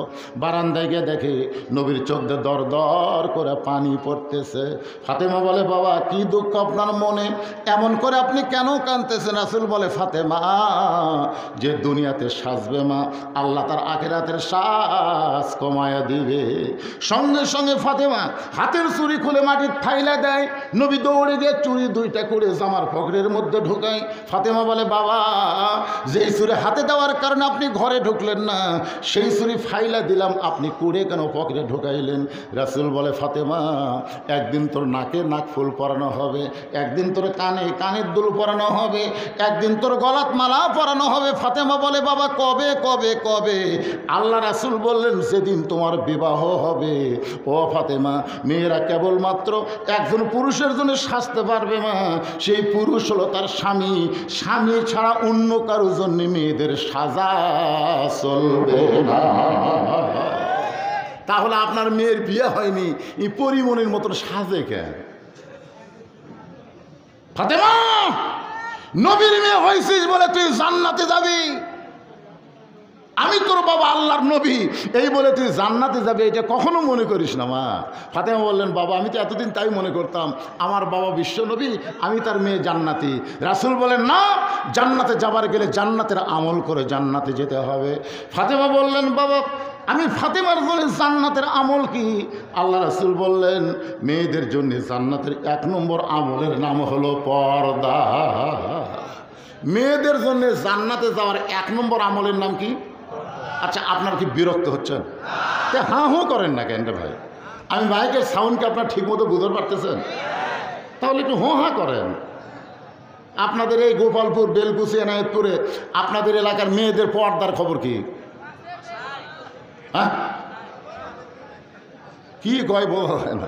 বারান্দায় গিয়ে দেখে নবীর চোখ দিয়ে দর দর করে পানি পড়তেছে। ফাতেমা বলে বাবা কি দুঃখ আপনার মনে, এমন করে আপনি কেন কাঁদতেছেন? রাসূল বলে ফাতেমা যে দুনিয়াতে সাজবে মা, আল্লাহ তার আখিরাতের সাজ কমায়া দিবে। সঙ্গে সঙ্গে ফাতেমা হাতের চুড়ি খুলে মাটির ফাইলা দেয়। নবী দৌড়ে গিয়ে চুড়ি 2টা করে জামার পকেটের মধ্যে ঢুকাই। ফাতেমা বলে বাবা যেই চুরি হাতে দেওয়ার কারণে আপনি ঘরে ঢুকলেন না, সেই চুরি ফাইলা দিলাম, আপনি কুড়ে কেন পকেটে ঢুকাইলেন? রাসূল বলে ফাতেমা একদিন তোর নাকে নাক ফুল পরানো হবে, একদিন তোর কানে কানের দুল পরানো হবে, একদিন তোর গলাত মালা পরানো হবে। ফাতেমা বলে বাবা কবে কবে কবে? আল্লাহ রাসূল বললেন যেদিন তোমার বিবাহ হবে। ও ফাতেমা মেয়েরা কেবলমাত্র একজন পুরুষের জন্য সাজতে পারবে মা, সেই পুরুষ হলো তার স্বামী, স্বামী ছাড়া অন্য কারোর জন্য মেয়েদের সাজা চলবে না। তাহলে আপনার মেয়ের বিয়ে হয়নি, এই পরিমণির মতন সাজে কেন? ফাতেমা নবীর মেয়ে হয়েছিস বলে তুই জান্নাতে যাবি। আমি তোর বাবা আল্লাহর নবী, এই বলে তুই জান্নাতে যাবে এটা কখনো মনে করিস না মা। ফাতেমা বললেন, বাবা আমি তো এতদিন তাই মনে করতাম, আমার বাবা বিশ্ব নবী, আমি তার মেয়ে জান্নাতি। রাসূল বলেন, না, জান্নাতে যাবার গেলে জান্নাতের আমল করে জান্নাতে যেতে হবে। ফাতেমা বললেন, বাবা আমি ফাতেমার জন্য জান্নাতের আমল কি? আল্লাহ রাসূল বললেন, মেয়েদের জন্য জান্নাতের 1 নম্বর আমলের নাম হলো পর্দা। মেয়েদের জন্য জান্নাতে যাওয়ার 1 নম্বর আমলের নাম কি? আচ্ছা, আপনার কি বিরক্ত হচ্ছেন? তা হাঁ হুঁ করেন না কেন রে ভাই? আমি মাইকের সাউন্ডকে আপনার ঠিক মতো বুঝতে পারতেছেন? তাহলে একটু হোঁ হাঁ করেন। আপনাদের এই গোপালপুর, বেলকুচি, এনায়েতপুরে আপনাদের এলাকার মেয়েদের পর্দার খবর কি? হ্যাঁ, কি কয় বলেন?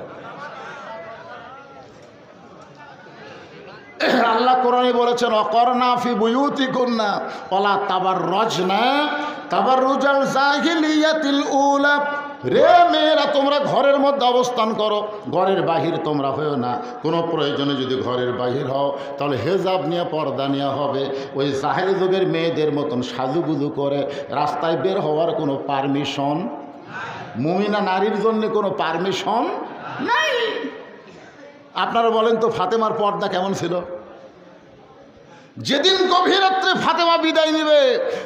আল্লাহ কোরআনে বলেছেন, অকরনা ফি বুয়ুতিকুন্না ওয়ালা তাবাররাজনা তাবাররুজাল জাহিলিয়াতিল উলা। রে মেয়েরা, তোমরা ঘরের মধ্যে অবস্থান করো, ঘরের বাহির তোমরা হয়েও না। কোনো প্রয়োজনে যদি ঘরের বাহির হও তাহলে হেজাব নিয়ে, পর্দা নেওয়া হবে। ওই জাহেলি যুগের মেয়েদের মতন সাজুগুজু করে রাস্তায় বের হওয়ার কোনো পারমিশন, মুমিনা নারীর জন্য কোনো পারমিশন নাই। আপনারা বলেন তো ফাতেমার পর্দা কেমন ছিল? যেদিন গভীর রাত্রে ফাতেমা বিদায় নেবে,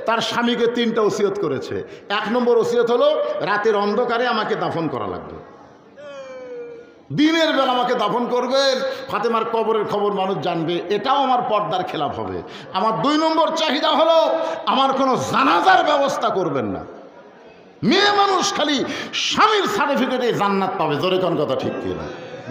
তার স্বামীকে 3টা ওসিয়ত করেছে। 1 নম্বর ওসিয়ত হলো, রাতের অন্ধকারে আমাকে দাফন করা লাগবে, দিনের বেলা আমাকে দাফন করবেন, ফাতেমার কবরের খবর মানুষ জানবে, এটাও আমার পর্দার খেলাফ হবে। আমার 2 নম্বর চাহিদা হলো, আমার কোনো জানাজার ব্যবস্থা করবেন না। মেয়ে মানুষ খালি স্বামীর সার্টিফিকেটে জান্নাত পাবে। জোরে কোন কথা ঠিক কিনা?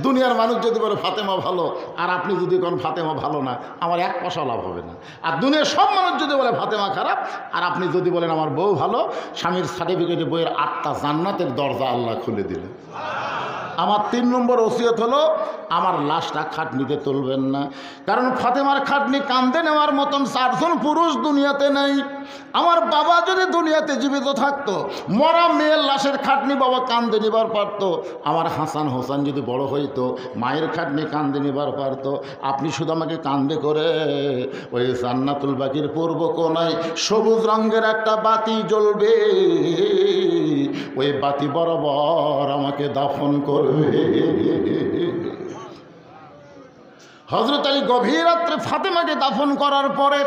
দুনিয়ার মানুষ যদি বলে ফাতেমা ভালো, আর আপনি যদি কোন ফাতেমা ভালো না, আমার 1 পয়সা লাভ হবে না। আর দুনিয়ার সব মানুষ যদি বলে ফাতেমা খারাপ, আর আপনি যদি বলেন আমার বউ ভালো, স্বামীর সার্টিফিকেটে বইয়ের 8টা জান্নাতের দরজা আল্লাহ খুলে দিলেন। আমার 3 নম্বর ওসিয়ত হলো, আমার লাশটা খাটনিতে তুলবেন না। কারণ ফাতেমার খাটনি কান্দে নেওয়ার মতন 4 জন পুরুষ দুনিয়াতে নেই। আমার বাবা যদি দুনিয়াতে জীবিত থাকতো, মরা মেয়ের লাশের খাটনি বাবা কান্দে নিবার পারতো। আমার হাসান হোসেন যদি বড় হইতো, মায়ের খাটনি কান্দে নিবার পারতো। আপনি শুধু আমাকে কান্দে করে ওই জান্নাতুল বাকির পূর্ব কোণায় সবুজ রঙের একটা বাতি জ্বলবে, ওই বাতি বরাবর আমাকে দাফন করবে। হযরত আলী গভীর রাত্রে ফাতেমাকে দাফন করার পরে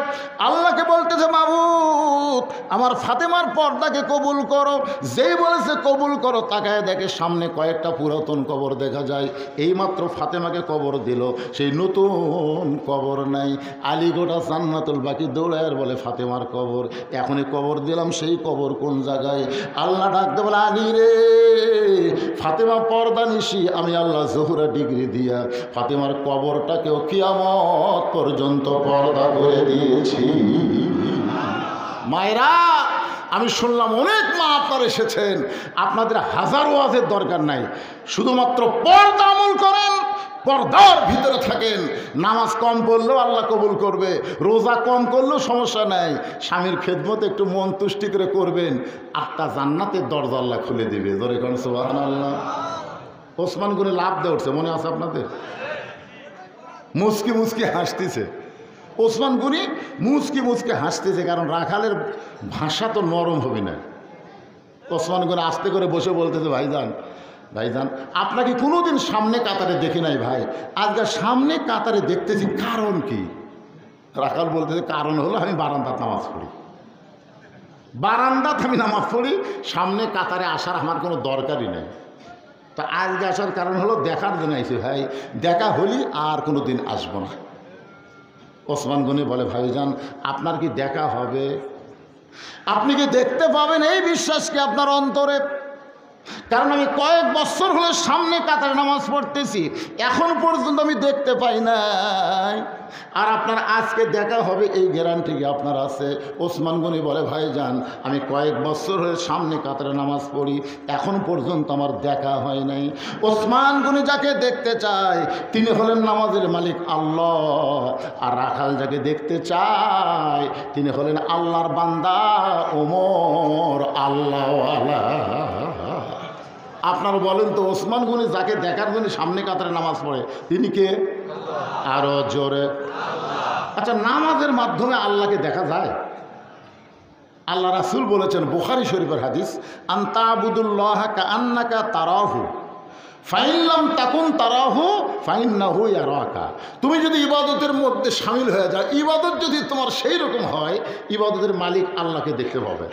আল্লাহকে বলতেছে, মাবুদ আমার ফাতেমার পর্দাকে কবুল করো। যেই বলেছে কবুল করো, তাকায় দেখে সামনে কয়েকটা পুরাতন কবর দেখা যায়। এইমাত্র ফাতেমাকে কবর দিল, সেই নতুন কবর নাই। আলী গোটা জান্নাতুল বাকি দৌড়ায় বলে, ফাতেমার কবর এখনই কবর দিলাম, সেই কবর কোন জায়গায়? আল্লাহ ডাকতে বলে, আলী রে, ফাতেমা পর্দা নিশি আমি আল্লাহ জহুরা ডিগ্রি দিয়া ফাতেমার কবরটাকে কিয়ামত পর্যন্ত পর্দা করে দিয়েছি। মায়েরা, আমি শুনলাম অনেক মা আপনারা এসেছেন, আপনাদের হাজার ওয়াজের দরকার নাই, শুধুমাত্র পর্দা আমল করেন, পর্দার ভিতরে থাকেন। নামাজ কম পড়লেও আল্লাহ কবুল করবে, রোজা কম করলেও সমস্যা নাই, স্বামীর খেদমত একটু মন তুষ্টি করে করবেন, 8টা জান্নাতের দরজা আল্লাহ খুলে দিবে। ধরে কোন সুবহানাল্লাহ। ওসমান গনি লাভ দিয়ে উঠছে, মনে আছে আপনাদের? মুচকি মুচকি হাসতেছে ওসমান গনি, মুচকি মুচকি হাসতেছে, কারণ রাখালের ভাষা তো নরম হবে না। ওসমান গনি আস্তে করে বসে বলতেছে, ভাইজান ভাইজান আপনাকে কোনোদিন সামনে কাতারে দেখি নাই ভাই, আজকে সামনে কাতারে দেখতেছি, কারণ কি? রাখাল বলতেছে, কারণ হলো আমি বারান্দাত নামাজ পড়ি, বারান্দাত আমি নামাজ পড়ি, সামনে কাতারে আসার আমার কোনো দরকারই নেই। তা আজকে আসার কারণ হলো দেখার জন্য আইসি ভাই, দেখা হলি আর কোনো দিন আসবো না। ওসমান গনি বলে, ভাইজান আপনার কি দেখা হবে? আপনি কি দেখতে পাবেন এই বিশ্বাস কি আপনার অন্তরে? কারণ আমি কয়েক বছর হলে সামনে কাতারে নামাজ পড়তেছি, এখন পর্যন্ত আমি দেখতে পাই নাই, আর আপনার আজকে দেখা হবে এই গ্যারান্টি কি আপনার আছে? ওসমান গনি বলে, ভাইজান আমি কয়েক বছর হয়ে সামনে কাতারে নামাজ পড়ি, এখন পর্যন্ত আমার দেখা হয় নাই। ওসমান গনি যাকে দেখতে চায় তিনি হলেন নামাজের মালিক আল্লাহ, আর রাখাল যাকে দেখতে চায় তিনি হলেন আল্লাহর বান্দা ওমর আল্লাহওয়ালা। আপনারা বলেন তো, ওসমান গনি যাকে দেখার জন্য সামনে কাতারে নামাজ পড়ে তিনি কে? আরো জোরে। আচ্ছা, নামাজের মাধ্যমে আল্লাহকে দেখা যায়? আল্লাহ রাসূল বলেছেন, বুখারী শরীফের হাদিস, আনতাবুদুল্লাহ কাআন্নাকা তারাহু ফাইন লাম তাকুন তারাহু ফাইন্নাহু ইয়ারাকা। তুমি যদি ইবাদতের মধ্যে শামিল হয়ে যাও, ইবাদত যদি তোমার সেই রকম হয়, ইবাদতের মালিক আল্লাহকে দেখতে পাবে।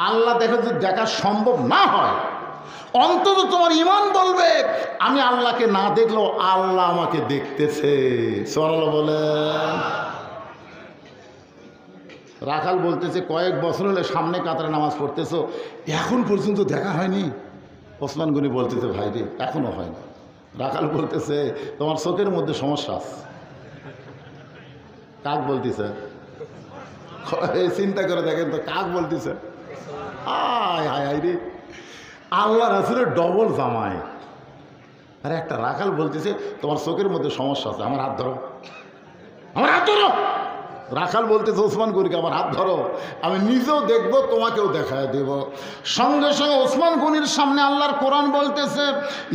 আল্লাহ দেখে যদি দেখা সম্ভব না হয়, অন্তত তোমার ঈমান বলবে আমি আল্লাহকে না দেখলেও আল্লাহ আমাকে দেখতেছে। সুবহানাল্লাহ বলেন। রাখাল বলতেছে, কয়েক বছর হলে সামনে কাতারে নামাজ পড়তেছো, এখন পর্যন্ত দেখা হয়নি? ওসমান গনি বলতেছে, ভাই রে এখনো হয়নি। রাখাল বলতেছে, তোমার চোখের মধ্যে সমস্যা আছে। কাক বলতেছে? চিন্তা করে দেখেন তো, কাক বলতেছে? আয় হায় হায় রে, আল্লাহ রাসূলের ডবল জামাই। আর একটা রাখাল বলতেছে, তোমার চোখের মধ্যে সমস্যা আছে, আমার হাত ধরো, আমার হাত ধরো। রাখাল বলতেছে ওসমান গনিকে, আমার হাত ধরো, আমি নিজেও দেখবো, তোমাকেও দেখায় দেব। সঙ্গে সঙ্গে ওসমান গনির সামনে আল্লাহর কোরআন বলতেছে,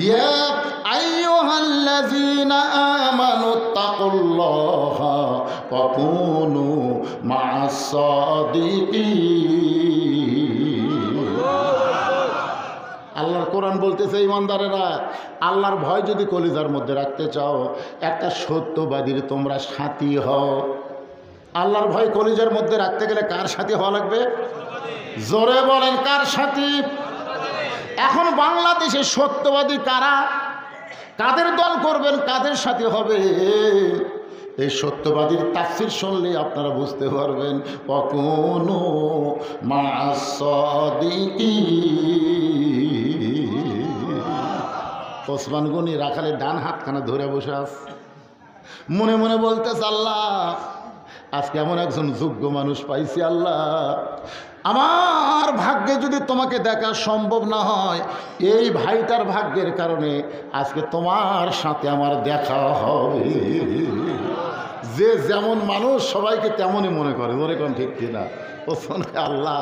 ইয়া আইয়ুহাল্লাযীনা আমানুত্তাকুল্লাহা ওয়া কুনু মা'আস সাদিকিন। আল্লাহর কোরআন বলতেছে, ইমানদারেরা, আল্লাহর ভয় যদি কলিজার মধ্যে রাখতে চাও, একটা সত্যবাদীর তোমরা সাথী হও। আল্লাহর ভয় কলিজার মধ্যে রাখতে গেলে কার সাথী হওয়া লাগবে? জোরে বলেন, কার সাথী? এখন বাংলাদেশে সত্যবাদী কারা? কাদের দল করবেন, কাদের সাথী হবে? এই সত্যবাদীর তাফসীর শুনলে আপনারা বুঝতে পারবেন। ওয়াকুনু মা'আস সাদিকিন। ওসমান গনি রাখালের ডান হাতখানা ধরে বসে আছে, মনে মনে বলতেছে, আল্লাহ আজকে এমন একজন যোগ্য মানুষ পাইছি। আল্লাহ, আমার ভাগ্যে যদি তোমাকে দেখা সম্ভব না হয়, এই ভাইটার ভাগ্যের কারণে আজকে তোমার সাথে আমার দেখা হবে। যে যেমন মানুষ সবাইকে তেমনই মনে করে, মনে করেন ঠিক কিনা? ও শোনে, আল্লাহ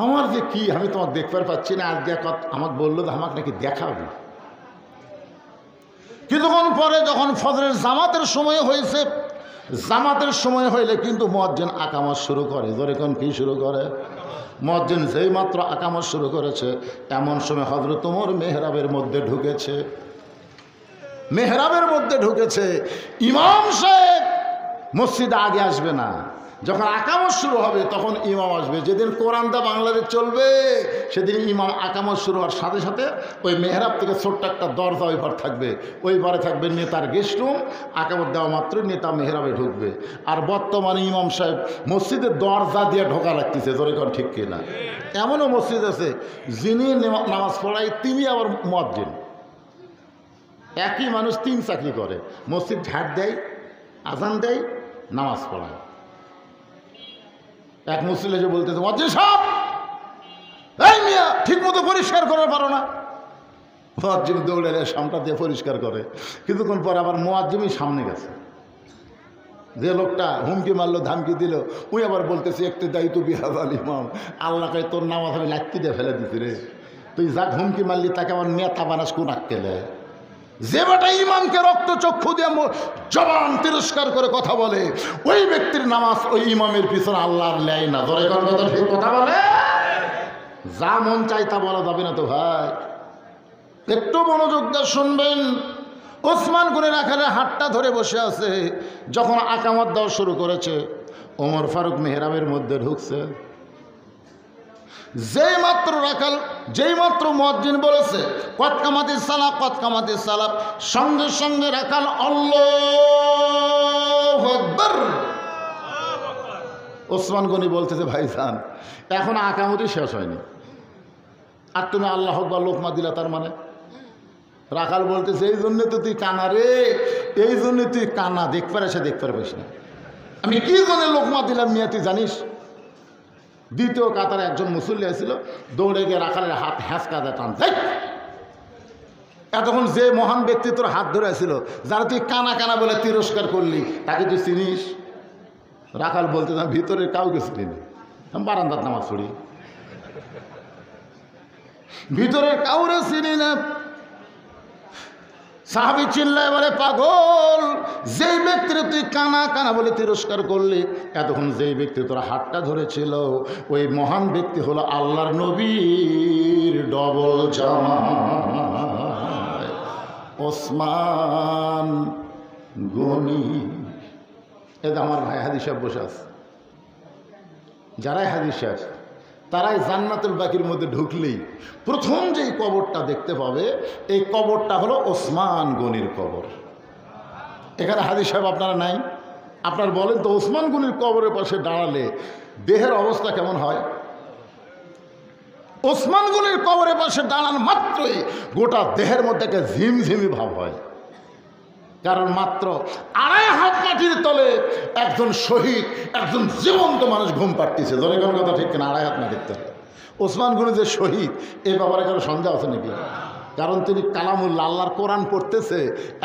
আমার যে কি, আমি তোমাকে দেখতে পাচ্ছি না, আজকে আমাকে বললো যে আমাকে নাকি দেখাবে। কিছুক্ষণ পরে যখন ফজরের জামাতের সময় হয়েছে, জামাতের সময় হইলে কিন্তু মুয়াজ্জিন আকামত শুরু করে। জোরে কোন কি শুরু করে? মুয়াজ্জিন যেই মাত্র আকামত শুরু করেছে, এমন সময় হযরত ওমর মেহরাবের মধ্যে ঢুকেছে। মেহরাবের মধ্যে ঢুকেছে, ইমাম সাহেব মসজিদে আগে আসবে না, যখন আকামত শুরু হবে তখন ইমাম আসবে। যেদিন কোরআনটা বাংলাদেশ চলবে সেদিন ইমাম আকামত শুরু হওয়ার সাথে সাথে ওই মেহরাব থেকে ছোট্ট একটা দরজা ওই পার থাকবে, ওই পারে থাকবে নেতার গেস্ট রুম। আকামত দেওয়া মাত্র নেতা মেহরাবে ঢুকবে। আর বর্তমানে ইমাম সাহেব মসজিদের দরজা দিয়ে ঢোকা লাগতেছে। জোরে কোন ঠিক কিনা? এমনও মসজিদ আছে যিনি নামাজ পড়ায় তিনি আবার মুয়াজ্জিন। একই মানুষ তিন চাকরি করে, মসজিদ ঝাড় দেয়, আজান দেয়, নামাজ পড়ায়। এক মুসলিম এসে বলতেছে, মুয়াজ্জিন সাহেব, এই মিয়া ঠিক মতো পরিষ্কার করতে পারো না? মুয়াজ্জিন দৌড়ে সামটা দিয়ে পরিষ্কার করে। কিছুক্ষণ পর আবার মুয়াজ্জিনই সামনে গেছে। যে লোকটা হুমকি মারলো, ধামকি দিল, ওই আবার বলতেছে, একটু দায়িত্ব বিহাজাল ইমাম, আল্লাহকে তোর নামাজ আমি লাত্তি দিয়ে ফেলে দিছি রে। তুই যাক হুমকি মারলি তাকে আমার নেতা বানাস কোন আক্কেলে? যে বেটা ইমামকে রক্ত চক্ষু দিয়ে জবান তিরস্কার করে কথা বলে, ওই ব্যক্তির নামাজ ওই ইমামের পিছনে আল্লাহর লেয় না। ধরে কোন কথা ঠিক কথা বলে? যা মন চাই তা বলা যাবে না তো ভাই। একটু মনোযোগ দিয়ে শুনবেন। ওসমান গনি রাখালের হাতটা ধরে বসে আছে। যখন আকামত দেওয়া শুরু করেছে, ওমর ফারুক মেহরাবের মধ্যে ঢুকছে। যেই মাত্র রাখাল, যেই মাত্র মুয়াজ্জিন বলেছে কদ কামাতিস সালাহ, কদ কামাতিস সালাহ, সঙ্গে সঙ্গে রাখাল আল্লাহু আকবার। ওসমান গনি বলতেছে, ভাইজান এখন আকামতই শেষ হয়নি, আর তুমি আল্লাহু আকবার লোকমা দিলা, তার মানে? রাখাল বলতেছে, এই জন্যে তো তুই কানা রে, এই জন্যে তুই কানা, দেখতে পারে সে দেখতে পারিস না। আমি কি জন্য লোকমা দিলাম মিয়া তুই জানিস? দ্বিতীয় কাতারে একজন মুসল্লি আসছিল, দৌড়ে গিয়ে রাখালের হাত হ্যাঁচকা দেয়, টান। এতক্ষণ যে মহান ব্যক্তি তোর হাত ধরে আসছিল, যারা তুই কানা কানা বলে তিরস্কার করলি, তাকে তুই চিনিস? রাখাল বলতে, আমি ভিতরে কাউকে চিনি না, আমি বারান্দার নামাজ পড়ি, ভিতরের কাউরে চিনি না। সাহাবী চিল্লায় বলে, পাগল, যেই ব্যক্তির তুই কানা কানা বলে তিরস্কার করলি, এতক্ষণ যেই ব্যক্তি তোর হাতটা ধরেছিল ওই মহান ব্যক্তি হলো আল্লাহর নবীর ডবল জামাই ওসমান গনি। এটা আমার ভাই হাদিস সাহেব বসে আছে। যারাই হাদিস সাহেব তারাই জান্নাতুল বাকির মধ্যে ঢুকলেই প্রথম যেই কবরটা দেখতে পাবে এই কবরটা হলো ওসমান গনির কবর। এখানে হাদিস সাহেব আপনারা নাই, আপনারা বলেন তো ওসমান গনির কবরের পাশে দাঁড়ালে দেহের অবস্থা কেমন হয়? ওসমান গনির কবরের পাশে দাঁড়ান মাত্রই গোটা দেহের মধ্যে একটা ঝিমঝিমি ভাব হয়। কারণ মাত্র 2.5 হাত মাটির তলে একজন শহীদ, একজন জীবন্ত মানুষ ঘুম পাড়তেছে। ধরে কোন কথা ঠিক কিনা? 2.5 হাত মাটির তলে ওসমান গনি যে শহীদ, এই ব্যাপারে কারো সন্দেহ আছে নাকি? কারণ তিনি কালামুল্লাহ আল্লাহর কোরআন পড়তেছে,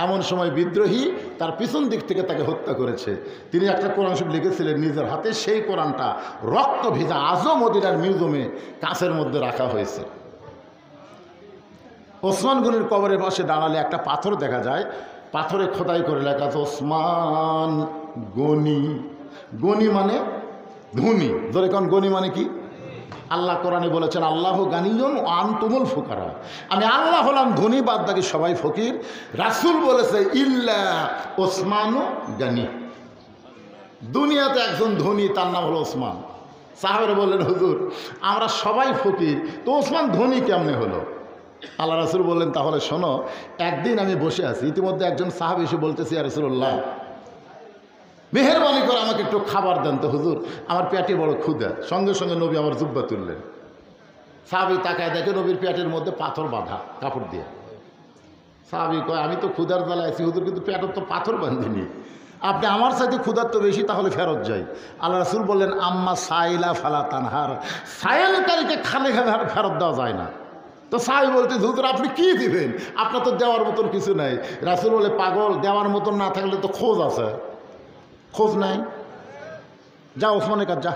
এমন সময় বিদ্রোহী তার পিছন দিক থেকে তাকে হত্যা করেছে। তিনি একটা কোরআন শরীফ লিখেছিলেন নিজের হাতে, সেই কোরআনটা রক্ত ভিজা আজও মদিনার মিউজিয়ামে কাঁচের মধ্যে রাখা হয়েছে। ওসমান গনির কবরের পাশে দাঁড়ালে একটা পাথর দেখা যায়, পাথরে খোদাই করে লেখা আছে ওসমান গনি। গনি মানে ধনী। ধরে কারণ গনি মানে কি? আল্লাহ কোরআনে বলেছেন আল্লাহ গানিয়ন ও আনতুমুল ফুকারা, আমি আল্লাহ হলাম ধনী, বাদ বাকি সবাই ফকির। রাসূল বলেছে ইল্লা ওসমানু গানি, দুনিয়াতে একজন ধনী, তার নাম হলো ওসমান। সাহাবারা বললেন হুজুর আমরা সবাই ফকির, তো ওসমান ধনী কেমনে হলো? আল্লাহ রাসূল বললেন তাহলে শোনো, একদিন আমি বসে আছি, ইতিমধ্যে একজন সাহাবী এসে বলতেছে ইয়া রাসূলুল্লাহ মেহেরবানি করে আমাকে একটু খাবার দেন তো হুজুর, আমার পেটে বড় ক্ষুধা। সঙ্গে সঙ্গে নবী আমার জুব্বা তুললেন। সাহাবী তাকায় দেখে নবীর পেটের মধ্যে পাথর বাঁধা কাপড় দিয়ে। সাহাবী কয় আমি তো ক্ষুধার জ্বালায় আছি হুজুর, কিন্তু পেটের তো পাথর বাঁধিনি, আপনি আমার সাথে ক্ষুধার তো বেশি, তাহলে ফেরত যাই। আল্লাহ রাসূল বললেন আম্মা সাইলা ফালা তানহার, সাইলকারীকে খালে খালে ফেরত দেওয়া যায় না। তো সাহাবী বলতে হুজুর আপনি কি দিবেন, আপনার তো দেওয়ার মতন কিছু নাই। রাসূল বলে পাগল, দেওয়ার মতন না থাকলে তো খোঁজ আছে, খোঁজ নাই, যা ওসমানের কাছে যা,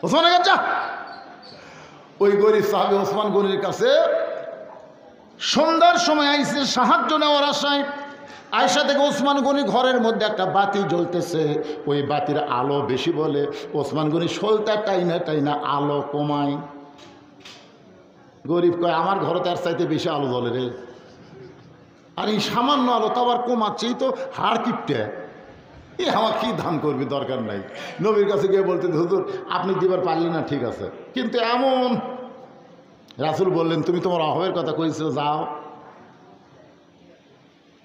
ওসমানের কাছে যা। ওই গরিব সাহাবী ওসমান গনির কাছে সন্ধ্যার সময় আইসে সাহায্য নেওয়ার আশায়। আয়সা থেকে ওসমান গনি ঘরের মধ্যে একটা বাতি জ্বলতেছে, ওই বাতির আলো বেশি বলে ওসমান গনি সলতা টাইনা টাইনা আলো কমায়। গরিব কয় আমার ঘরে তার চাইতে বেশি আলো জ্বলে রে, আর এই সামান্য আলো তো আবার কমাচ্ছেই তো হাড় কিপটে, এ আমার কি ধান করবি, দরকার নাই। নবীর কাছে গিয়ে বলতে হুজুর আপনি দিবার পারলেন না ঠিক আছে, কিন্তু এমন। রাসূল বললেন তুমি তোমার অভাবের কথা কইছো, যাও।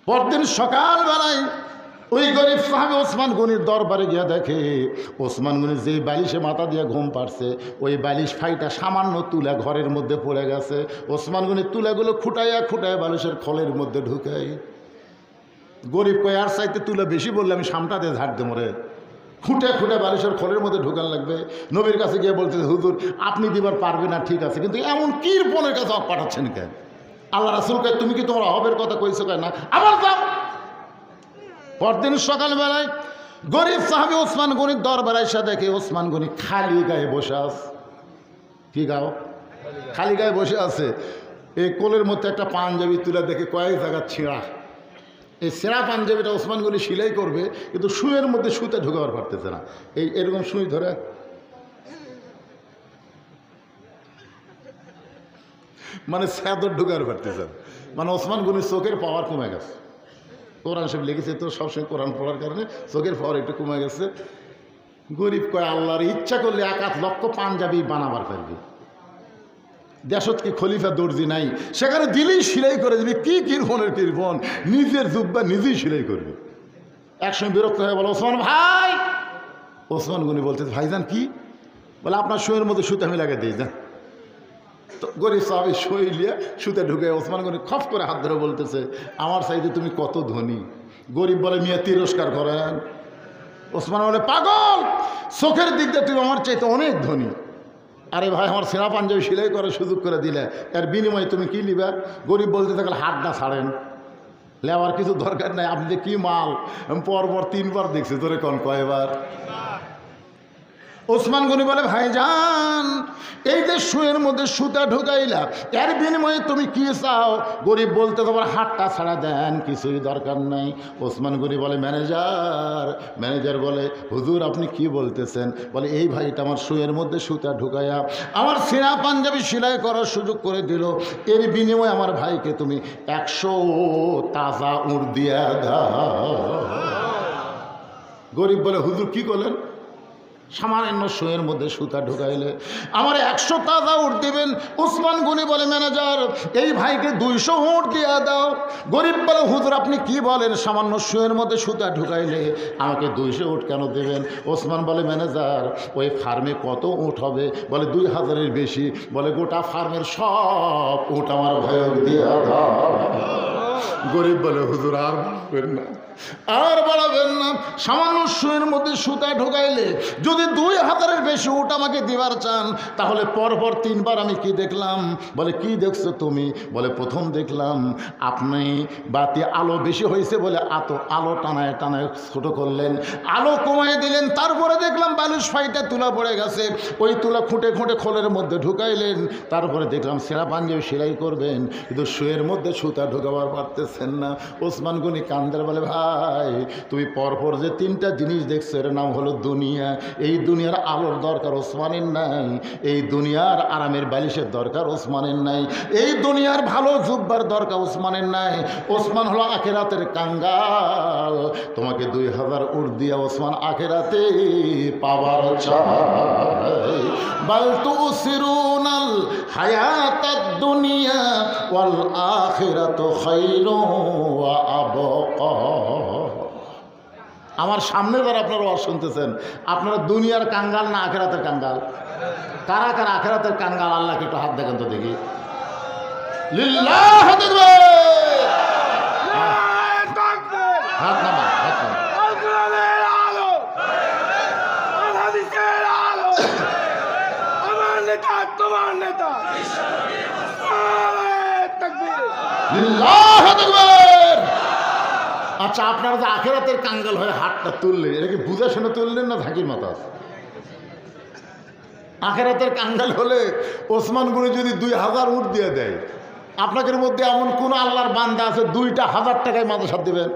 পরদিন সকালবেলায় ওই গরিব সাহাবী ওসমান গনির দরবারে গিয়ে দেখে ওসমান গনি যে বালিশে মাথা দিয়ে ঘুম পাড়ছে ওই বালিশ ফাইটা সামান্য তুলা ঘরের মধ্যে পড়ে গেছে। ওসমান গনির তুলাগুলো খুঁটাইয়া খুঁটাইয়া বালিশের খোলের মধ্যে ঢুকাই। গরিব কয় আর চাইতে তুলা বেশি বললে আমি সামটা দিয়ে ঝাড় দেবো রে, খুঁটে খুঁটে বালিশের খোলের মধ্যে ঢুকান লাগবে। নবীর কাছে গিয়ে বলতে হুজুর আপনি দিবার পারবেন না ঠিক আছে, কিন্তু এমন কিরপনের কাছে পাঠাচ্ছেন কেন? আল্লাহ রাসূল কয় তুমি কি তোমার অভাবের কথা কইছো কেন? না আবার যাও। পরদিন সকালবেলায় গরিব সাহাবী ওসমান গনির দরবারে এসে দেখে ওসমান গনি খালি গায়ে বসে আছে। কি গাও? খালি গায়ে বসে আছে। এই কোলের মধ্যে একটা পাঞ্জাবি তুলে দেখে কয়েক জায়গা ছিঁড়া। এই ছেঁড়া পাঞ্জাবিটা ওসমান গনি সেলাই করবে, কিন্তু সুইয়ের মধ্যে সুতে ঢুকাবার পারতেছে না। এই এরকম সুই ধরে মানে স্যাদর ঢুকার পারতেছে, মানে ওসমান গনির চোখের পাওয়ার কমে গেছে। কোরআন সব লিখেছে তো সবসময় কোরআন পড়ার কারণে চোখের পাওয়ার একটু কমে গেছে। গরিব কয় আল্লাহর ইচ্ছা করলে 1,00,000 পাঞ্জাবি বানাবার পারবি। দেশত কি খলিফা দর্জি নাই, সেখানে দিলেই সেলাই করে দিবি। কি কিরফনের কিরফন, নিজের জুব্বা নিজেই সেলাই করবি। একসময় বিরক্ত হয়ে বলো ওসমান ভাই। ওসমান গনি বলতে ভাইজান কি? বলে আপনার শোয়ের মধ্যে সুতে আমি লাগিয়ে দিই যান। তো গরিব সাহাবী সই লিয়ে সুতে ঢুকে ওসমান গনি খপ করে হাত ধরে বলতেছে আমার চাইতে তুমি কত ধনী। গরিব বলে মিয়া তিরস্কার করেন। ওসমান বলে পাগল, চোখের দিক দিয়ে তুমি আমার চাইতে অনেক ধনী। আরে ভাই আমার সেনা পাঞ্জাবি সেলাই করার সুযোগ করে দিলে, এর বিনিময়ে তুমি কি নিবে? গরিব বলতে থাকলে হাত না ছাড়েন, লেবার কিছু দরকার নাই, আপনি কি মাল পরপর 3 বার দেখছি, তোরে কোন কয়বার? ওসমান গনি বলে, ভাইজান এই যে শুয়ের মধ্যে সুতা ঢুকাইলা, এর বিনিময়ে তুমি কি চাও? গরিব বলতে, তোমার হাতটা ছাড়া দেন, কিছুই দরকার নাই। ওসমান গনি বলে, ম্যানেজার। ম্যানেজার বলে, হুজুর আপনি কি বলতেছেন? বলে, এই ভাইটা আমার শুয়ের মধ্যে সুতা ঢুকাইয়া আমার সিনা পাঞ্জাবি সেলাই করার সুযোগ করে দিল, এর বিনিময়ে আমার ভাইকে তুমি 100 তাজা উট দিয়া দাও। গরিব বলে, হুজুর কি করলেন? সামান্য শুয়ের মধ্যে সুতা ঢুকাইলে আমার 100 তাজা উট দিবেন। ওসমান গনি বলে, ম্যানেজার এই ভাইকে 200 উট দিয়া দাও। গরিব বলে, হুজুর আপনি কি বলেন? সামান্য শুয়ের মধ্যে সুতা ঢুকাইলে আমাকে 200 উট কেন দেবেন? ওসমান বলে, ম্যানেজার ওই ফার্মে কত উট হবে? বলে, 2000-এর বেশি। বলে, গোটা ফার্মের সব উট আমার ভাইয়ের দিয়া দাও। গরিব বলে, হুজুর আর বাড়াবেন না, আর বাড়াবেন না। সামান্য শুয়ের মধ্যে সুতা ঢুকাইলে যদি 2000-এর বেশি উট আমাকে দিবার চান, তাহলে পরপর 3 বার আমি কি দেখলাম? বলে, কি দেখছো তুমি? বলে, প্রথম দেখলাম আপনি বাতি আলো বেশি হয়েছে বলে আলো টানায় টানায় ছোটো করলেন, আলো কমায় দিলেন। তারপরে দেখলাম বালুস ফাইটা তুলা পড়ে গেছে, ওই তুলা খুঁটে খুঁটে খোলের মধ্যে ঢুকাইলেন। তারপরে দেখলাম সেরা পাঞ্জাবি সেলাই করবেন, কিন্তু শুয়ের মধ্যে সুতা ঢুকাবার পারতেছেন না। ওসমান গনি কান্দার বলে, ভাই তুমি পরপর যে 3টা জিনিস দেখছো এর নাম হলো দুনিয়া। এই দুনিয়ার আলোর দরকার ওসমানের নাই, এই দুনিয়ার আরামের বালিশের দরকার ওসমানের নাই, এই দুনিয়ার ভালো জুব্বার দরকার ওসমানের নাই। ওসমান হলো আখেরাতের কাঙ্গাল। তোমাকে 2000 উট দিয়া ওসমান আখেরাতে পাবার চাই। বাল তুসিরুনাল হায়াতাদ দুনিয়া ওয়াল আখিরাতু খায়রুন ওয়া আবকা। আমার সামনে যারা আপনারা ওয়াজ শুনতেছেন, আপনারা দুনিয়ার কাঙ্গাল না আখেরাতের কাঙ্গাল? কারা কারা আখেরাতের কাঙ্গাল? আল্লাহকে একটু হাত দেখেন তো দেখি। লিল্লাহ হাত নামা, হাত নামা। তোমার নেতা আচ্ছা, আপনারা যে আখেরাতের কাঙ্গাল হয়ে হাতটা তুললেন, এটা কি বুঝে শুনে তুললেন না ঝাঁকির মাথা? আখেরাতের কাঙ্গাল হলে ওসমান গনি যদি 2000 উট দিয়ে দেয়, আপনাদের মধ্যে এমন কোন আল্লাহর বান্দা আছে 2,000 টাকায় মাদ্রাসা দিবেন?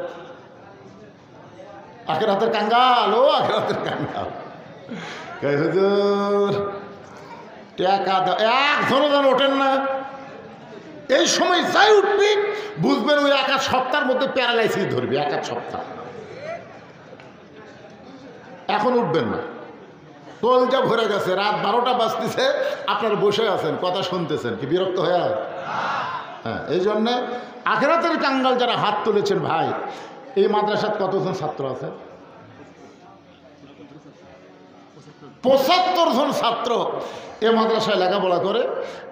আখেরাতের কাঙ্গাল, ও আখেরাতের কাঙ্গাল। হুজুর টাকা দাও, একজনও যেন ওঠেন না। এই সময় যাই উঠবি বুঝবেন ওই 1 সপ্তাহের মধ্যে প্যারালাইসিস ধরবি, 1 সপ্তাহ। এখন উঠবেন না, কলজা ভরে গেছে, রাত 12টা বাজতেছে, আপনারা বসে আছেন, কথা শুনতেছেন, কি বিরক্ত হয়ে? হ্যাঁ, এই জন্যে আখেরাতের কাঙ্গাল যারা হাত তুলেছেন, ভাই এই মাদ্রাসার কতজন ছাত্র আছে? 75 জন ছাত্র এ মাদ্রাসায় লেখাপড়া করে।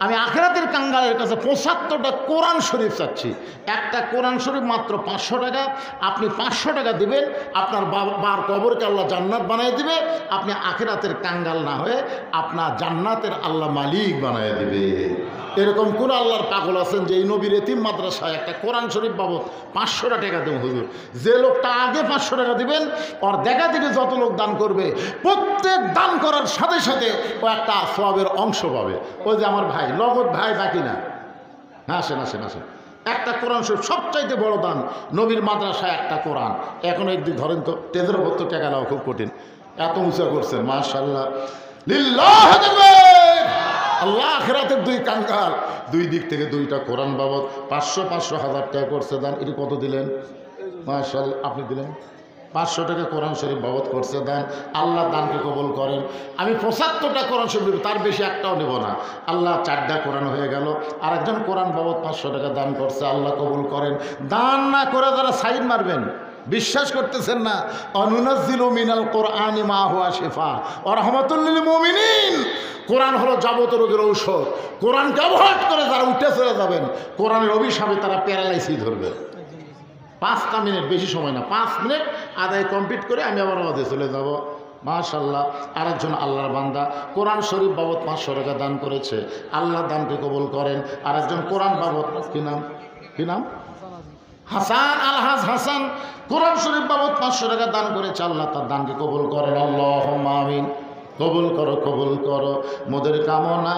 আমি আখেরাতের কাঙ্গালের কাছে 75টা কোরআন শরীফ চাচ্ছি। একটা কোরআন শরীফ মাত্র 500 টাকা। আপনি 500 টাকা দিবেন, আপনার বার কবরকে আল্লাহ জান্নাত বানিয়ে দিবে। আপনি আখেরাতের কাঙ্গাল না হয়ে আপনার জান্নাতের আল্লাহ মালিক বানিয়ে দিবে। এরকম কোন আল্লাহর পাগল আছেন যে এই নবীর এতিম মাদ্রাসায় একটা কোরআন শরীফ বাবদ 500 টাকা দেবেন? হুজুর, যে লোকটা আগে 500 টাকা দিবেন, ওর দেখা দিকে যত লোক দান করবে, প্রত্যেক দান করার সাথে সাথে ও একটা সওয়াবের অংশ পাবে। ওই যে আমার ভাই নগদ ভাই, বাকি না। আসেন আসেন আসেন, একটা কোরআন শরীফ সবচাইতে বড় দান নবীর মাদ্রাসায় একটা কোরআন। এখন একদিন ধরেন তো, তেজের উপর তো টাকা নেওয়া খুব কঠিন, এত উঁচা করছেন, মাশাআল্লাহ। লিল্লাহ আল্লাহ আখেরাতের 2 কাঙ্গাল, 2 দিক থেকে 2টা কোরআন বাবদ 500 1000 টাকা করছে দান। এটি কত দিলেন? মাশাআল্লাহ, আপনি দিলেন 500 টাকা কোরআন শরীফ বাবদ করছে দান। আল্লাহ দানকে কবুল করেন। আমি 75টা কোরআন শরীফ, তার বেশি একটাও নেব না। আল্লাহ 4টা কোরআন হয়ে গেল। আরেকজন কোরআন বাবদ 500 টাকা দান করছে, আল্লাহ কবুল করেন। দান না করে যারা সাইড মারবেন, বিশ্বাস করতেছেন না, অনুনাজ্জিলু মিনাল কোরআনি মা হুয়া শিফা ওয়া রাহমাতুল লিল মুমিনিন। কোরআন হলো যাবতীয় রোগের ঔষধ। কোরআনকে অ্যাভয়েড করে যারা উঠে চলে যাবেন, কোরআনের অভিশাপে তারা প্যারালাইসিস ধরবে। 5টা মিনিট, বেশি সময় না, 5 মিনিট আদায় কমপ্লিট করে আমি আবার আমাদের চলে যাব। মাশাআল্লাহ, আরেকজন আল্লাহর বান্দা কোরআন শরীফ বাবদ 500 টাকা দান করেছে, আল্লাহ দানকে কবুল করেন। আরেকজন কোরআন বাবদ, কি নাম কি নাম হাসান, আলহাজ হাসান, কোরআন শরীফ বাবদ 500 টাকা দান করেছে, আল্লাহ তার দানকে কবুল করেন। আল্লাহুম্মা আমিন। কবুল করো, কবুল করো মোদের কামনা।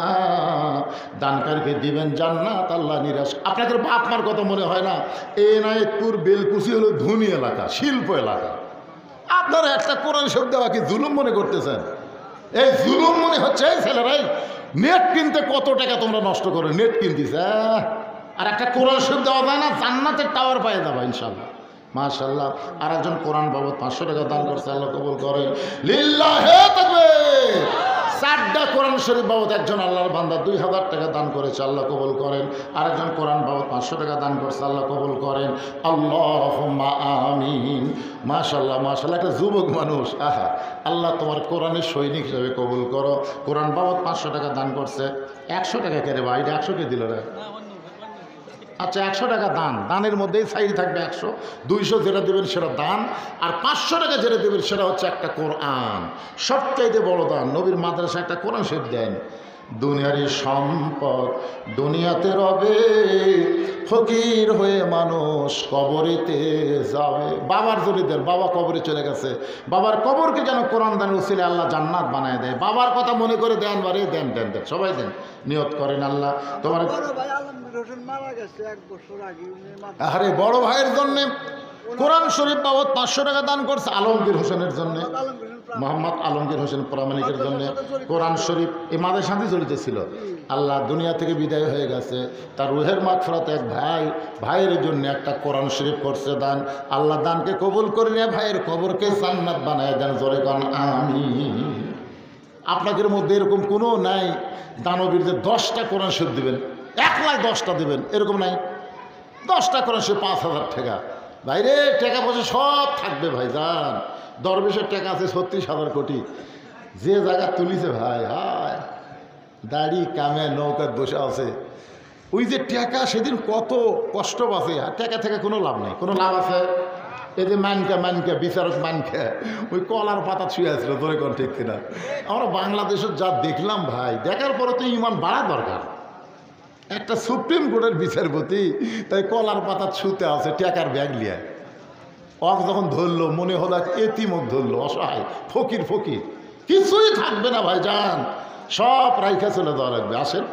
দানকারীকে দিবেন জান্নাত, আল্লাহ নিরাশ। আপনাদের বাপ মার কথা মনে হয় না? এনায়েতপুর বেলকুচি হলো ধনী এলাকা, শিল্প এলাকা। আপনারা একটা কোরআন শব্দ দেওয়া কি জুলুম মনে করতেছেন? এই জুলুম মনে হচ্ছে। এই ছেলেরাই নেট কিনতে কত টাকা তোমরা নষ্ট করো, নেট কিনতিস। আর একটা কোরআন শব্দ দেওয়া যায় না, জান্নাতের টাওয়ার পায়ে যাবা ইনশাল্লাহ, মাশাআল্লাহ। আর একজন কোরআন বাবদ 500 টাকা দান করছে, আল্লাহ কবুল করেন। লিল্লাহে তাকবীর। 4টা কোরআন শরীফ বাবদ একজন আল্লাহর বান্দা 2000 টাকা দান করেছে, আল্লাহ কবুল করেন। আরেকজন কোরআন বাবদ 500 টাকা দান করছে, আল্লাহ কবুল করেন। আল্লাহুম্মা আমিন। মাশাআল্লাহ, মাশাআল্লাহ। একটা যুবক মানুষ, আহা, আল্লাহ তোমার কোরআনের সৈনিক হিসেবে কবুল করো। কোরআন বাবদ 500 টাকা দান করছে। 100 টাকা কে রে ভাই? এটা 100 কে দিল রে? আচ্ছা, 100 টাকা দান, দানের মধ্যেই সাইড থাকবে 100। 200 যেটা দেবেন সেটা দান, আর 500 টাকা যেটা দেবেন সেটা হচ্ছে একটা কোরআন। সবচাইতে বড় দান। নবীর মাদ্রাসা একটা কোরআন শরীফ দেন। দুনিয়ারই সম্পদ দুনিয়াতে রবে, ফকির হয়ে মানুষ কবরেতে যাবে। বাবার জন্য দেন, বাবা কবরে চলে গেছে, বাবার কবরকে যেন কোরআন দানের উসিলে আল্লাহ জান্নাত বানায় দেয়। বাবার কথা মনে করে দেন, বারে দেন, দেন, দেন, সবাই দেন, নিয়ত করেন আল্লাহ তোমার। আরে বড় ভাইয়ের জন্যে কোরআন শরীফ বাবদ 500 টাকা দান করছে, আলমগীর হোসেনের জন্য, মোহাম্মদ আলমগীর হোসেন প্রামাণিকের জন্য। কোরআন শরীফ এই মাদের সাথে জড়িত ছিল। আল্লাহ দুনিয়া থেকে বিদায় হয়ে গেছে, তার রুহের মাগফিরাতে এক ভাইয়ের জন্য একটা কোরআন শরীফ করছে দান। আল্লাহ দানকে কবুল করে নিয়ে ভাইয়ের কবরকে জান্নাত বানায় দেন। জোরে কোন আমিন। আপনাদের মধ্যে এরকম কোনো নাই দানবীর যে 10টা কোরআন শরীফ দেবেন, 1,10,000 দেবেন, এরকম নাই। 10টা কোরআন শরীফ 5,000 টাকা। ভাইরে টাকা পয়সা সব থাকবে ভাই, যান। দরবেশের টাকা আছে 36,000 কোটি। যে জায়গা তুলিছে ভাই, হায় দাড়ি কামে নৌকায় বসে আছে। ওই যে টাকা সেদিন কত কষ্ট বাঁচে, আর টাকা থেকে কোনো লাভ নেই। কোনো লাভ আছে? এই যে মানকা বিচারক মানকা ওই কলার পাতা ছুঁয়ে আসছিল, ধরে কোন ঠিক কিনা? আমরা বাংলাদেশের যা দেখলাম ভাই, দেখার পরে তো ইমান বাড়া দরকার। একটা সুপ্রিম কোর্টের বিচারপতি তাই কলার পাতা ছুঁতে আছে টাকার ব্যাগ লিয়ে। অক যখন ধরলো মনে হলো এতিমক ধরলো, অসহায় ফকির, কিছুই থাকবে না ভাই, যান সব রাইখা চলে যাওয়া লাগবে। আসেন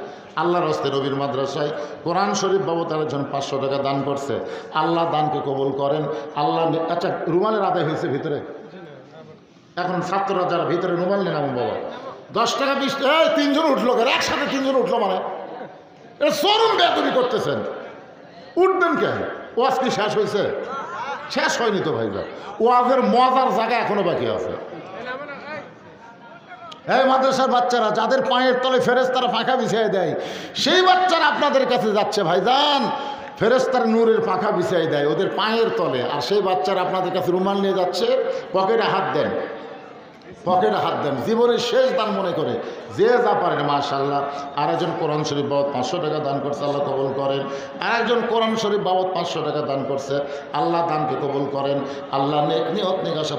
আল্লাহর হস্তে নবীর মাদ্রাসায় কোরআন শরীফ বাবদ একজন 500 টাকা দান করছে, আল্লাহ দানকে কবুল করেন। আল্লাহ। আচ্ছা, রুমালের আদায় হয়েছে ভিতরে? এখন ছাত্ররা যারা ভিতরে রুমাল নেন আমার বাবা 10 টাকা 20 টাকা। 3 জন উঠলো, একসাথে 3 জন উঠলো, মানে এটা চরম বেয়াদবি করতেছেন। উঠবেন কেন? ওয়াজ কি শেষ হয়েছে? শেষ হয়নি তো ভাইরা। ওয়াজের মজার জায়গা এখনো বাকি আছে। এই মাদ্রাসার বাচ্চারা যাদের পায়ের তলে ফেরেশতারা পাখা বিছিয়ে দেয়, সেই বাচ্চারা আপনাদের কাছে যাচ্ছে ভাইজান। ফেরেশতার নূরের পাখা বিছিয়ে দেয় ওদের পায়ের তলে, আর সেই বাচ্চারা আপনাদের কাছে রুমাল নিয়ে যাচ্ছে। পকেটে হাত দেন, পকেটে হাত দেন, জীবনের শেষ দান মনে করে যে যা পারেন। মাশাআল্লাহ। আরেকজন কোরআন শরীফ বাবদ 500 টাকা দান করছে, আল্লাহ কবুল করেন। আরেকজন কোরআন শরীফ বাবদ 500 টাকা দান করছে, আল্লাহ দানকে কবুল করেন। আল্লাহ নেক নিয়ত নিগাশা